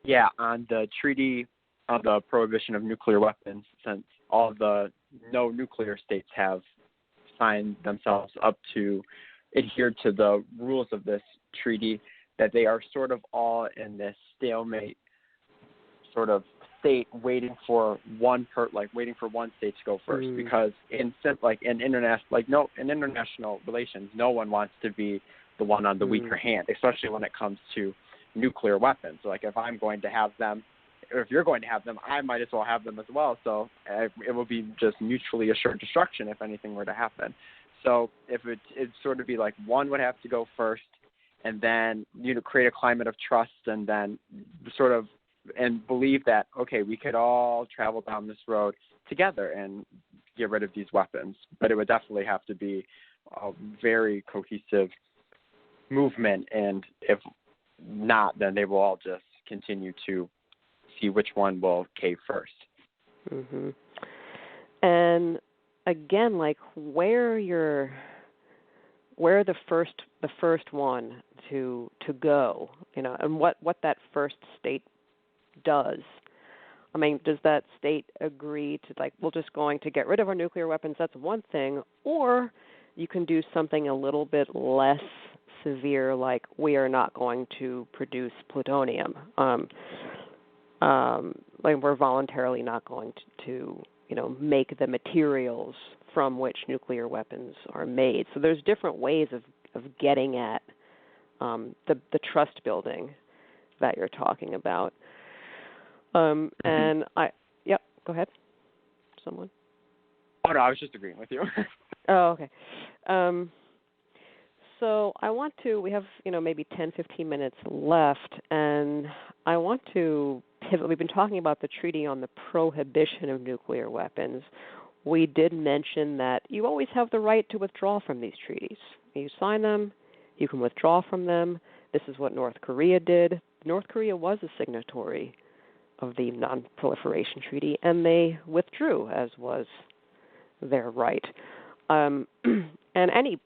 Yeah, on the Treaty on the Prohibition of Nuclear Weapons, since all of the no nuclear states have signed themselves up to adhere to the rules of this treaty, that they are sort of all in this stalemate sort of state waiting for one state to go first, because in international relations, no one wants to be the one on the weaker hand, especially when it comes to nuclear weapons. So, if I'm going to have them, or if you're going to have them, I might as well have them as well. So it will be just mutually assured destruction if anything were to happen. So if it'd sort of be one would have to go first, and then create a climate of trust, and then sort of and believe that, okay, we could all travel down this road together and get rid of these weapons. But it would definitely have to be a very cohesive movement, and if not, then they will all just continue to see which one will cave first. Mm-hmm. And again, like where the first one to go, and what that first state does. I mean, does that state agree to, like, we're just going to get rid of our nuclear weapons? That's one thing. Or you can do something a little bit less severe, like we are not going to produce plutonium. Like we're voluntarily not going to make the materials from which nuclear weapons are made. So there's different ways of getting at the trust building that you're talking about. And go ahead. Someone? Oh, no, I was just agreeing with you. Oh, okay. So we have, maybe 10, 15 minutes left, and I want to pivot. We've been talking about the Treaty on the Prohibition of Nuclear Weapons. We did mention that you always have the right to withdraw from these treaties. You sign them, you can withdraw from them. This is what North Korea did. North Korea was a signatory of the Non-Proliferation Treaty, and they withdrew, as was their right. And any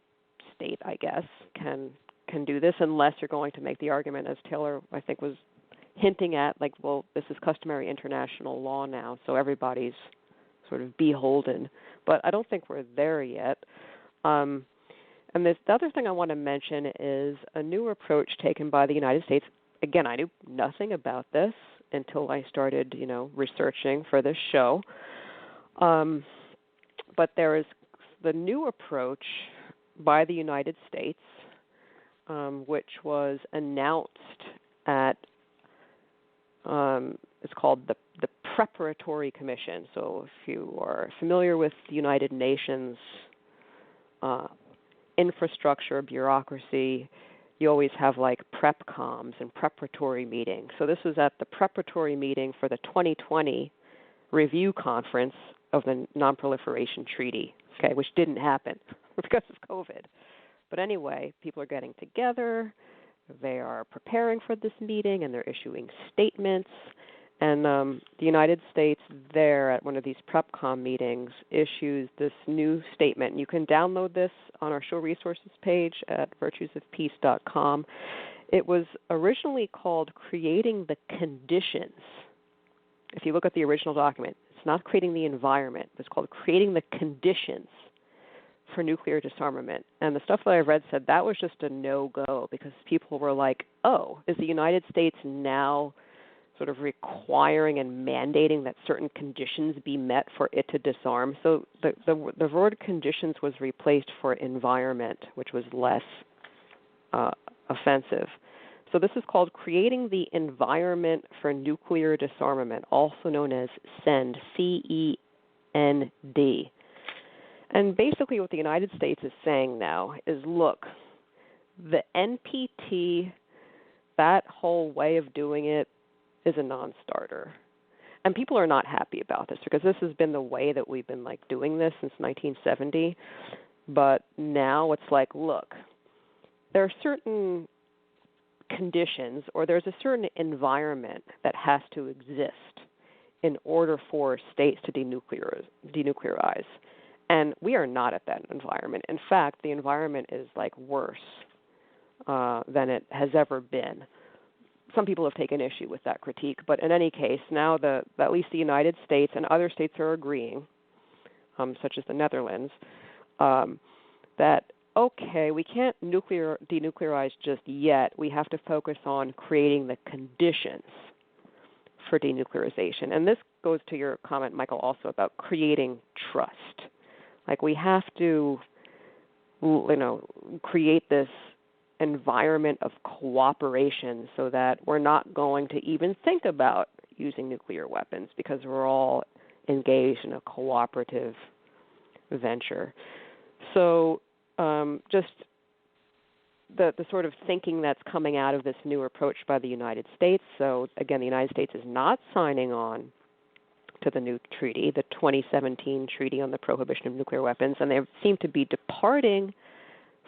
state, I guess, can do this unless you're going to make the argument, as Taylor, I think, was hinting at, like, well, this is customary international law now, so everybody's sort of beholden. But I don't think we're there yet. And the other thing I want to mention is a new approach taken by the United States. Again, I knew nothing about this until I started, researching for this show. But there is the new approach by the United States, which was announced at, it's called the Preparatory Commission. So if you are familiar with the United Nations infrastructure, bureaucracy, you always have like prep-coms and preparatory meetings. So this was at the preparatory meeting for the 2020 review conference of the Non-Proliferation Treaty, which didn't happen because of COVID. But anyway, people are getting together, they are preparing for this meeting, and they're issuing statements. And the United States there at one of these PrepCom meetings issues this new statement. And you can download this on our show resources page at virtuesofpeace.com. It was originally called Creating the Conditions. If you look at the original document, it's not creating the environment. It's called Creating the Conditions for Nuclear Disarmament. And the stuff that I've read said that was just a no-go because people were like, oh, is the United States now sort of requiring and mandating that certain conditions be met for it to disarm? So the word conditions was replaced for environment, which was less offensive. So this is called Creating the Environment for Nuclear Disarmament, also known as CEND, C-E-N-D. And basically what the United States is saying now is, look, the NPT, that whole way of doing it, is a non-starter. And people are not happy about this because this has been the way that we've been doing this since 1970. But now it's like, look, there are certain conditions or there's a certain environment that has to exist in order for states to denuclearize. And we are not at that environment. In fact, the environment is worse than it has ever been. Some people have taken issue with that critique, but in any case, now at least the United States and other states are agreeing, such as the Netherlands, that, okay, we can't denuclearize just yet. We have to focus on creating the conditions for denuclearization. And this goes to your comment, Michael, also about creating trust. We have to, create this environment of cooperation so that we're not going to even think about using nuclear weapons because we're all engaged in a cooperative venture. So just the sort of thinking that's coming out of this new approach by the United States. So again, the United States is not signing on to the new treaty, the 2017 Treaty on the Prohibition of Nuclear Weapons, and they seem to be departing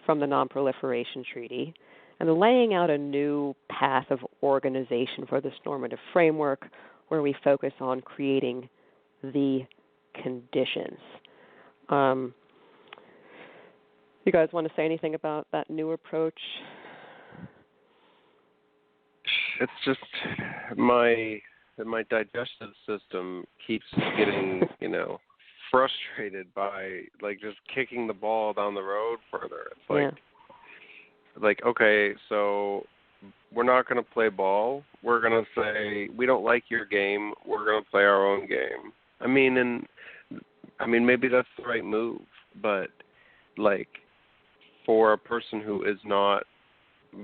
from the Non-Proliferation Treaty and laying out a new path of organization for this normative framework where we focus on creating the conditions. You guys want to say anything about that new approach? It's just my digestive system keeps getting, frustrated by just kicking the ball down the road further. It's like okay, so we're not going to play ball. We're going to say we don't like your game. We're going to play our own game. I mean, maybe that's the right move, but for a person who is not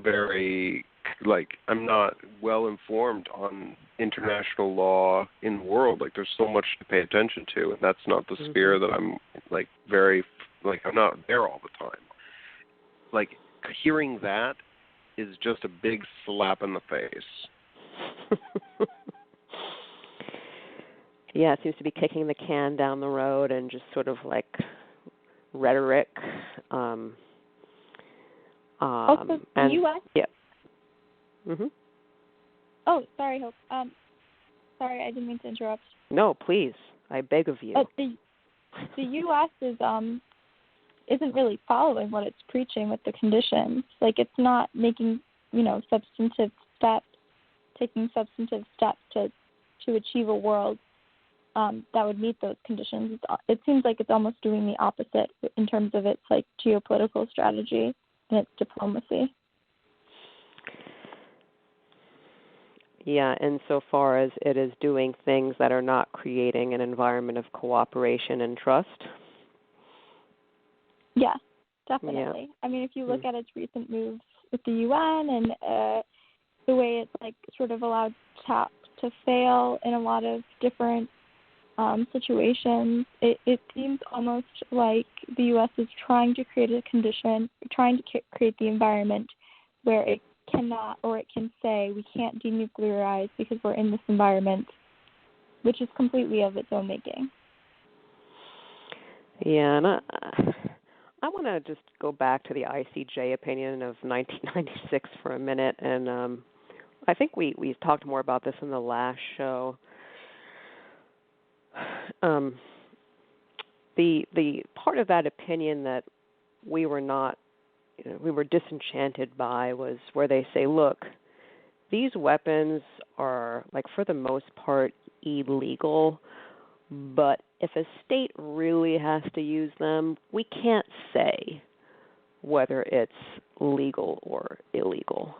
very I'm not well informed on international law in the world. There's so much to pay attention to, and that's not the sphere that I'm very I'm not there all the time. Hearing that is just a big slap in the face. Yeah, it seems to be kicking the can down the road and just sort of rhetoric. Also, the U.S. Yeah. Mhm. Oh, sorry, Hope. Sorry, I didn't mean to interrupt. No, please. I beg of you. The U.S. isn't really following what it's preaching with the conditions. It's not making substantive steps, taking substantive steps to achieve a world that would meet those conditions. It seems like it's almost doing the opposite in terms of its geopolitical strategy and its diplomacy. Yeah, insofar as it is doing things that are not creating an environment of cooperation and trust. Yeah, definitely. Yeah. If you look at its recent moves with the UN and the way it's sort of allowed TAP to fail in a lot of different situations, it seems almost like the U.S. is trying to create a condition, trying to create the environment where it cannot, or it can say we can't denuclearize because we're in this environment, which is completely of its own making. Yeah, and I want to just go back to the ICJ opinion of 1996 for a minute, and I think we talked more about this in the last show. The part of that opinion that we were disenchanted by was where they say, look, these weapons are, for the most part, illegal, but if a state really has to use them, we can't say whether it's legal or illegal.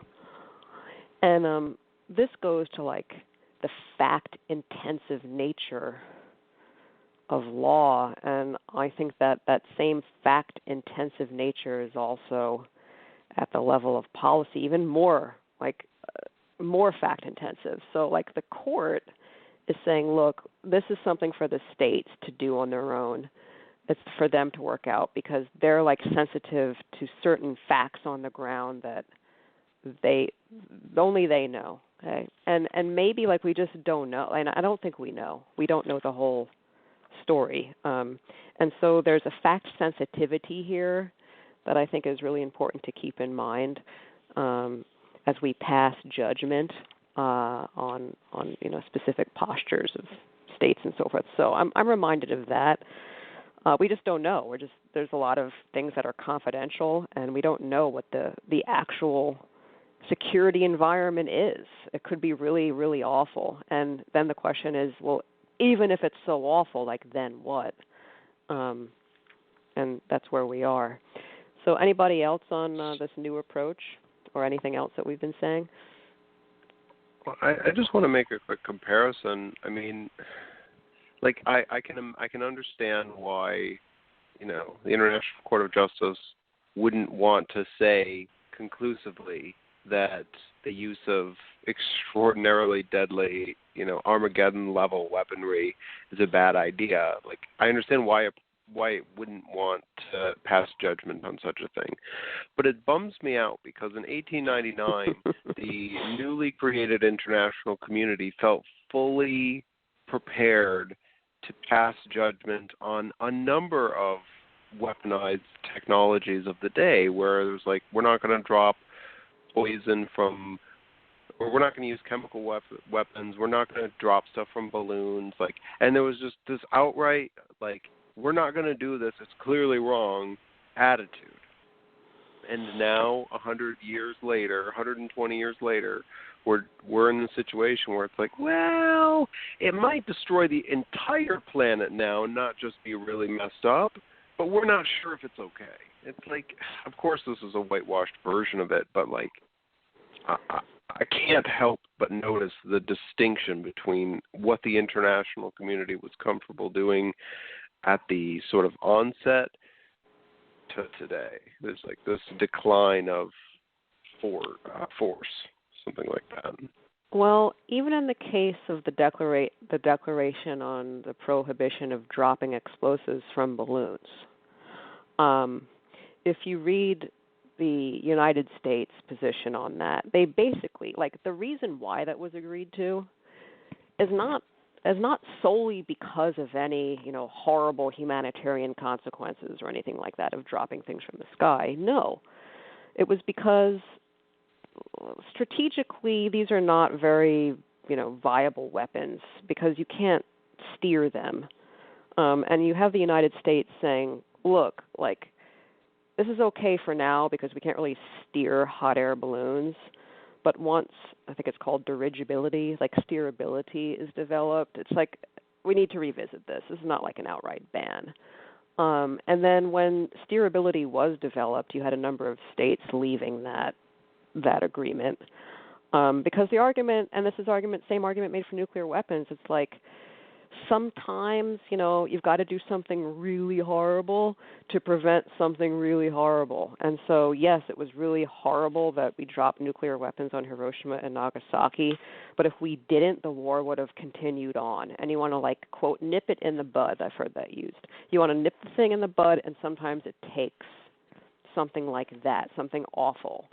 And this goes to, the fact-intensive nature of law, and I think that same fact-intensive nature is also at the level of policy, even more more fact-intensive. So the court is saying, look, this is something for the states to do on their own. It's for them to work out because they're sensitive to certain facts on the ground that only they know. Okay, and maybe we just don't know, and I don't think we know. We don't know the whole story. And so there's a fact sensitivity here that I think is really important to keep in mind as we pass judgment on specific postures of states and so forth. So I'm reminded of that. We just don't know. There's a lot of things that are confidential, and we don't know what the actual security environment is. It could be really, really awful. And then the question is, well, even if it's so awful, then what? And that's where we are. So anybody else on this new approach or anything else that we've been saying? Well, I just want to make a quick comparison. I can understand why, the International Court of Justice wouldn't want to say conclusively that the use of extraordinarily deadly, Armageddon-level weaponry is a bad idea. I understand why it wouldn't want to pass judgment on such a thing. But it bums me out because in 1899, the newly created international community felt fully prepared to pass judgment on a number of weaponized technologies of the day where it was we're not going to drop poison from or we're not going to use chemical weapons, we're not going to drop stuff from balloons, and there was just this outright, we're not going to do this, it's clearly wrong attitude. And now, 100 years later, 120 years later, we're in the situation where it's well, it might destroy the entire planet now, not just be really messed up, but we're not sure if it's okay. It's of course this is a whitewashed version of it, but I can't help but notice the distinction between what the international community was comfortable doing at the sort of onset to today. There's this decline of force, something like that. Well, even in the case of the declaration on the prohibition of dropping explosives from balloons, if you read the United States position on that, they basically, the reason why that was agreed to is not solely because of any, horrible humanitarian consequences or anything like that of dropping things from the sky. No. It was because strategically these are not very, viable weapons because you can't steer them. And you have the United States saying, look, this is okay for now because we can't really steer hot air balloons. But once, I think it's called dirigibility, steerability is developed, it's we need to revisit this. This is not an outright ban. And then when steerability was developed, you had a number of states leaving that agreement. Because the argument, and this is same argument made for nuclear weapons, it's sometimes, you've got to do something really horrible to prevent something really horrible. And so, yes, it was really horrible that we dropped nuclear weapons on Hiroshima and Nagasaki, but if we didn't, the war would have continued on. And you want to, quote, nip it in the bud. I've heard that used. You want to nip the thing in the bud, and sometimes it takes something like that, something awful.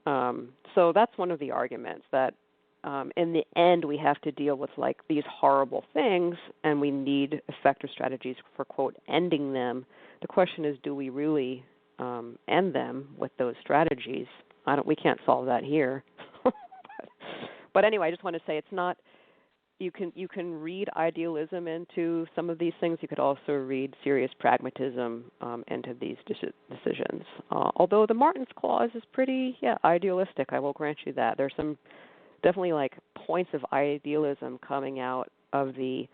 So that's one of the arguments, that in the end, we have to deal with these horrible things, and we need effective strategies for, quote, ending them. The question is, do we really end them with those strategies? We can't solve that here. But anyway, I just want to say it's not. You can read idealism into some of these things. You could also read serious pragmatism into these decisions. Although the Martens Clause is pretty, idealistic. I will grant you that. There's some definitely points of idealism coming out of the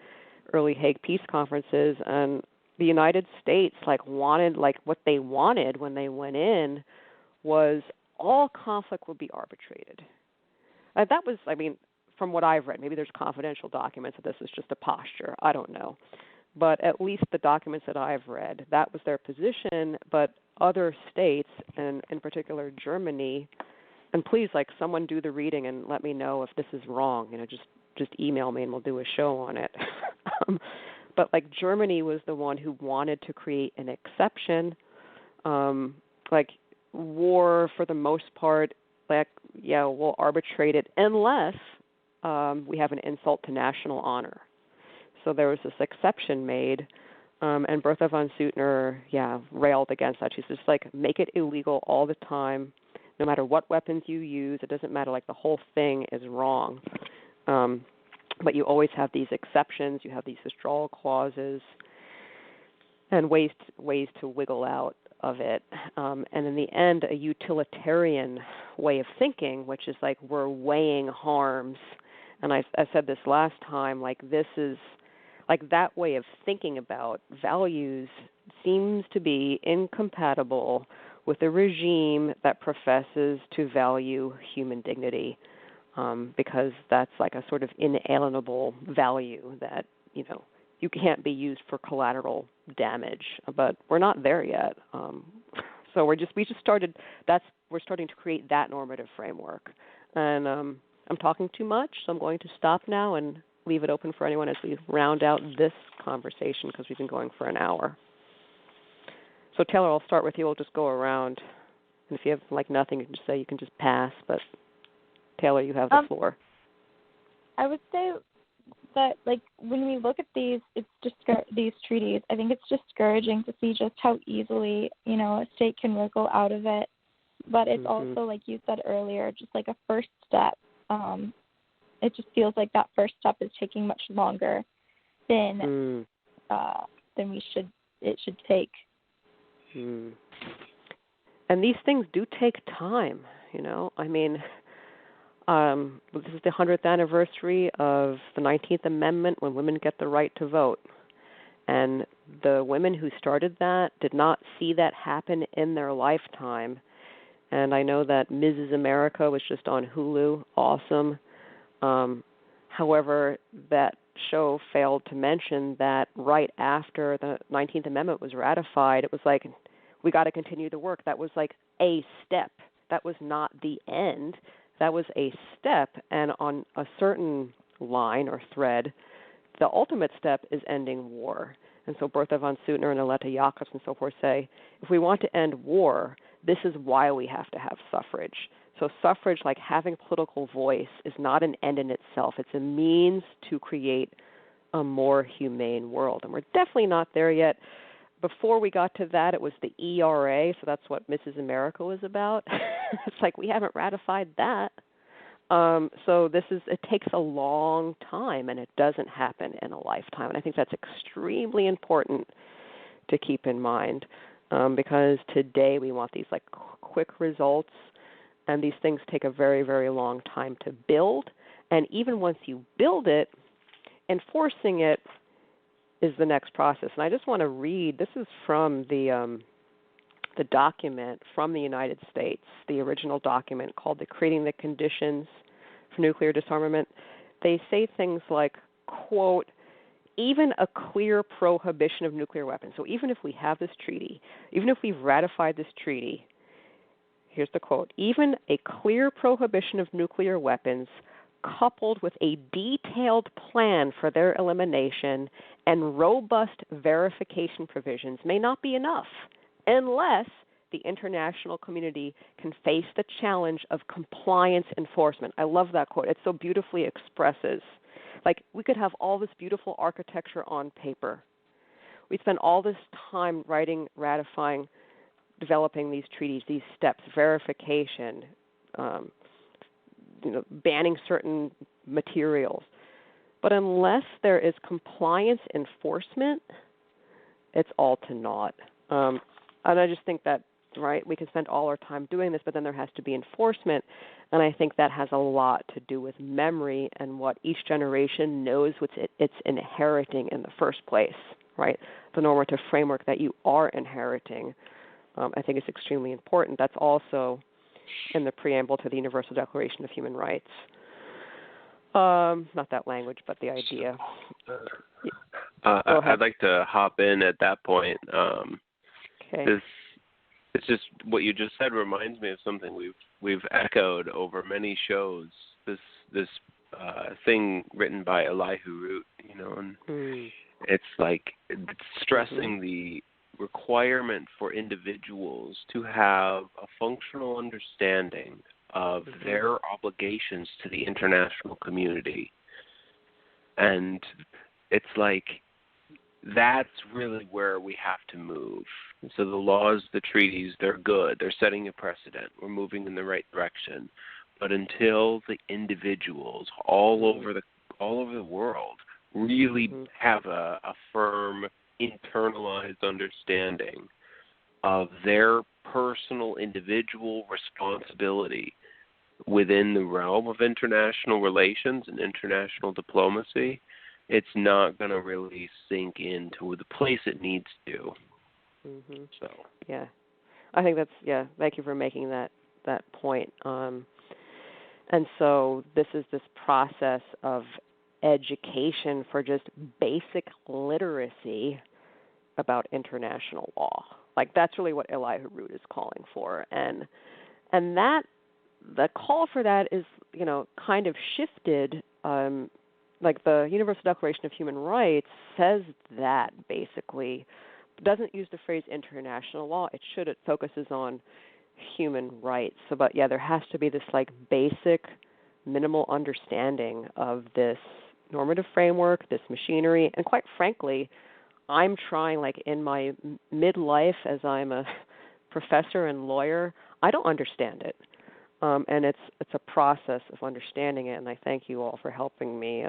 early Hague peace conferences, and the United States wanted what they wanted when they went in was all conflict would be arbitrated. That was, from what I've read, maybe there's confidential documents that this is just a posture. I don't know. But at least the documents that I've read, that was their position, but other states, and in particular Germany, and please, someone do the reading and let me know if this is wrong. Just email me and we'll do a show on it. But Germany was the one who wanted to create an exception. War, for the most part, we'll arbitrate it unless we have an insult to national honor. So there was this exception made, and Bertha von Suttner, railed against that. She's just make it illegal all the time. No matter what weapons you use, it doesn't matter, the whole thing is wrong. But you always have these exceptions, you have these withdrawal clauses, and ways to wiggle out of it. And in the end, a utilitarian way of thinking, which is we're weighing harms. And I said this last time, this is, that way of thinking about values seems to be incompatible with a regime that professes to value human dignity, because that's a sort of inalienable value that, you can't be used for collateral damage. But we're not there yet. So we're starting to create that normative framework. And I'm talking too much, so I'm going to stop now and leave it open for anyone as we round out this conversation, because we've been going for an hour. So, Taylor, I'll start with you. We'll just go around. And if you have, nothing, you can just say you can just pass. But, Taylor, you have the floor. I would say that, when we look at these treaties, I think it's discouraging to see just how easily, a state can wriggle out of it. But it's also, like you said earlier, just a first step it just feels like that first step is taking much longer than it should take. And these things do take time, I mean, this is the 100th anniversary of the 19th Amendment when women get the right to vote. And the women who started that did not see that happen in their lifetime. And I know that Mrs. America was just on Hulu. Awesome. However, that show failed to mention that right after the 19th Amendment was ratified, it was like, we got to continue the work. That was like a step. That was not the end. That was a step. And on a certain line or thread, the ultimate step is ending war. And so Bertha von Suttner and Aletta Jacobs and so forth say, if we want to end war, this is why we have to have suffrage. So suffrage, like having political voice, is not an end in itself. It's a means to create a more humane world. And we're definitely not there yet. Before we got to that, it was the ERA, so that's what Mrs. America was about. It's like we haven't ratified that. So it takes a long time, and it doesn't happen in a lifetime. And I think that's extremely important to keep in mind, because today we want these like quick results, and these things take a very, very long time to build. And even once you build it, enforcing it is the next process. And I just want to read, this is from the document from the United States, the original document called the Creating the Conditions for Nuclear Disarmament. They say things like, quote, even a clear prohibition of nuclear weapons. So even if we have this treaty, even if we've ratified this treaty, here's the quote, even a clear prohibition of nuclear weapons coupled with a detailed plan for their elimination and robust verification provisions may not be enough unless the international community can face the challenge of compliance enforcement. I love that quote. It so beautifully expresses, like, we could have all this beautiful architecture on paper. We spend all this time writing, ratifying, developing these treaties, these steps, verification, banning certain materials. But unless there is compliance enforcement, it's all to naught. And I just think that, right, we can spend all our time doing this, but then there has to be enforcement. And I think that has a lot to do with memory and what each generation knows it's inheriting in the first place, right? The normative framework that you are inheriting, I think is extremely important. That's also in the preamble to the Universal Declaration of Human Rights. Not that language, but the idea. I'd like to hop in at that point. Okay. It's just what you just said reminds me of something we've echoed over many shows. This thing written by Elihu Root, and it's like it's stressing the requirement for individuals to have a functional understanding of their obligations to the international community. And it's like that's really where we have to move. So the laws, the treaties, they're good. They're setting a precedent. We're moving in the right direction. But until the individuals all over the world really have a firm internalized understanding of their personal individual responsibility within the realm of international relations and international diplomacy, it's not going to really sink into the place it needs to. So yeah, I think that's thank you for making that point. And so this is this process of education for just basic literacy about international law. Like that's really what Elihu Root is calling for, and that the call for that is kind of shifted. Like the Universal Declaration of Human Rights says that basically doesn't use the phrase international law. It focuses on human rights. So, but yeah, there has to be this like basic minimal understanding of this normative framework, this machinery, and quite frankly, I'm trying, like in my midlife as I'm a professor and lawyer, I don't understand it. and it's a process of understanding it, and I thank you all for helping me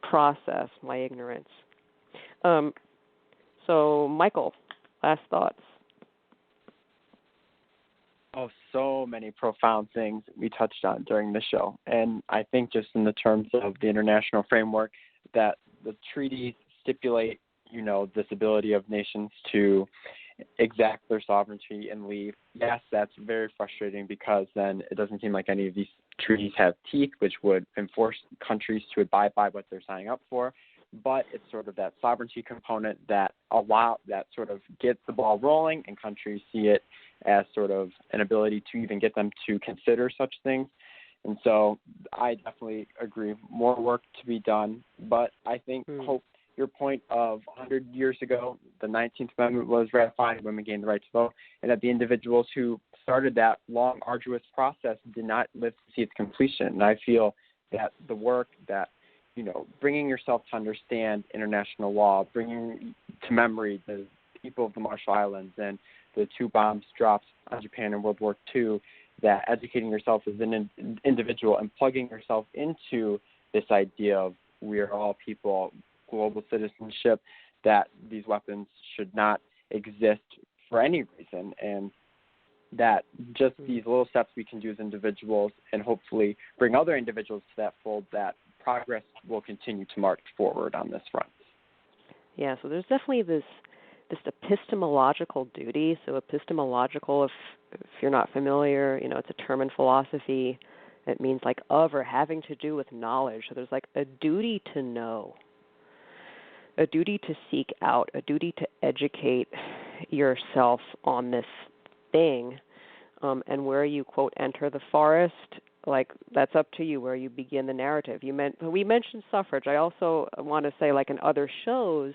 process my ignorance. So, Michael, last thoughts. Oh, so many profound things we touched on during the show. And I think just in the terms of the international framework, that the treaties stipulate, this ability of nations to exact their sovereignty and leave. Yes, that's very frustrating because then it doesn't seem like any of these treaties have teeth, which would enforce countries to abide by what they're signing up for. But it's sort of that sovereignty component that sort of gets the ball rolling, and countries see it as sort of an ability to even get them to consider such things. And so I definitely agree, more work to be done. But I think your point of 100 years ago, the 19th Amendment was ratified, women gained the right to vote, and that the individuals who started that long, arduous process did not live to see its completion. And I feel that the work that bringing yourself to understand international law, bringing to memory the people of the Marshall Islands and the 2 bombs dropped on Japan in World War II, that educating yourself as an individual and plugging yourself into this idea of we are all people, global citizenship, that these weapons should not exist for any reason, and that just these little steps we can do as individuals and hopefully bring other individuals to that fold, that progress will continue to march forward on this front. Yeah, so there's definitely this epistemological duty. So epistemological, if you're not familiar, it's a term in philosophy. It means like of or having to do with knowledge. So there's like a duty to know, a duty to seek out, a duty to educate yourself on this thing, and where you, quote, enter the forest, like that's up to you where you begin the narrative. We mentioned suffrage. I also want to say, like in other shows,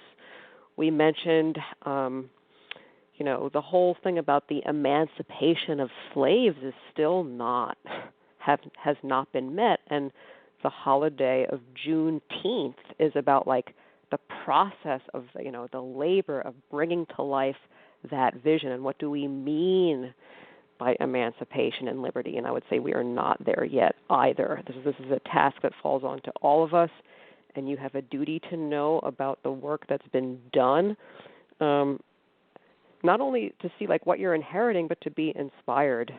we mentioned, the whole thing about the emancipation of slaves is still has not been met, and the holiday of Juneteenth is about like the process of the labor of bringing to life that vision, and what do we mean by emancipation and liberty. And I would say we are not there yet either. This is a task that falls onto all of us, and you have a duty to know about the work that's been done, not only to see like what you're inheriting, but to be inspired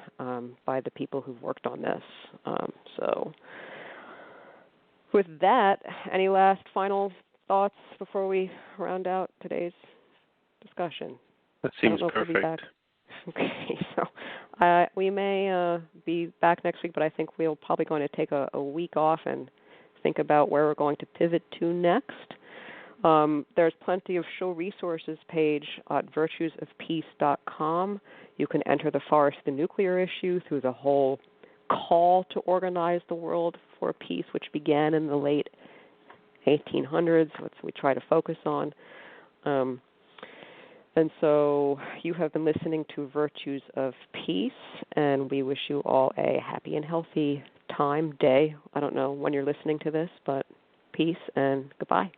by the people who've worked on this. So with that, any last final thoughts before we round out today's discussion? That seems perfect. Okay, so we may be back next week, but I think we're probably going to take a week off and think about where we're going to pivot to next. There's plenty of show resources page at virtuesofpeace.com. You can enter the forest the nuclear issue through the whole call to organize the world for peace, which began in the late 1800s, which we try to focus on. And so you have been listening to Virtues of Peace, and we wish you all a happy and healthy day. I don't know when you're listening to this, but peace and goodbye.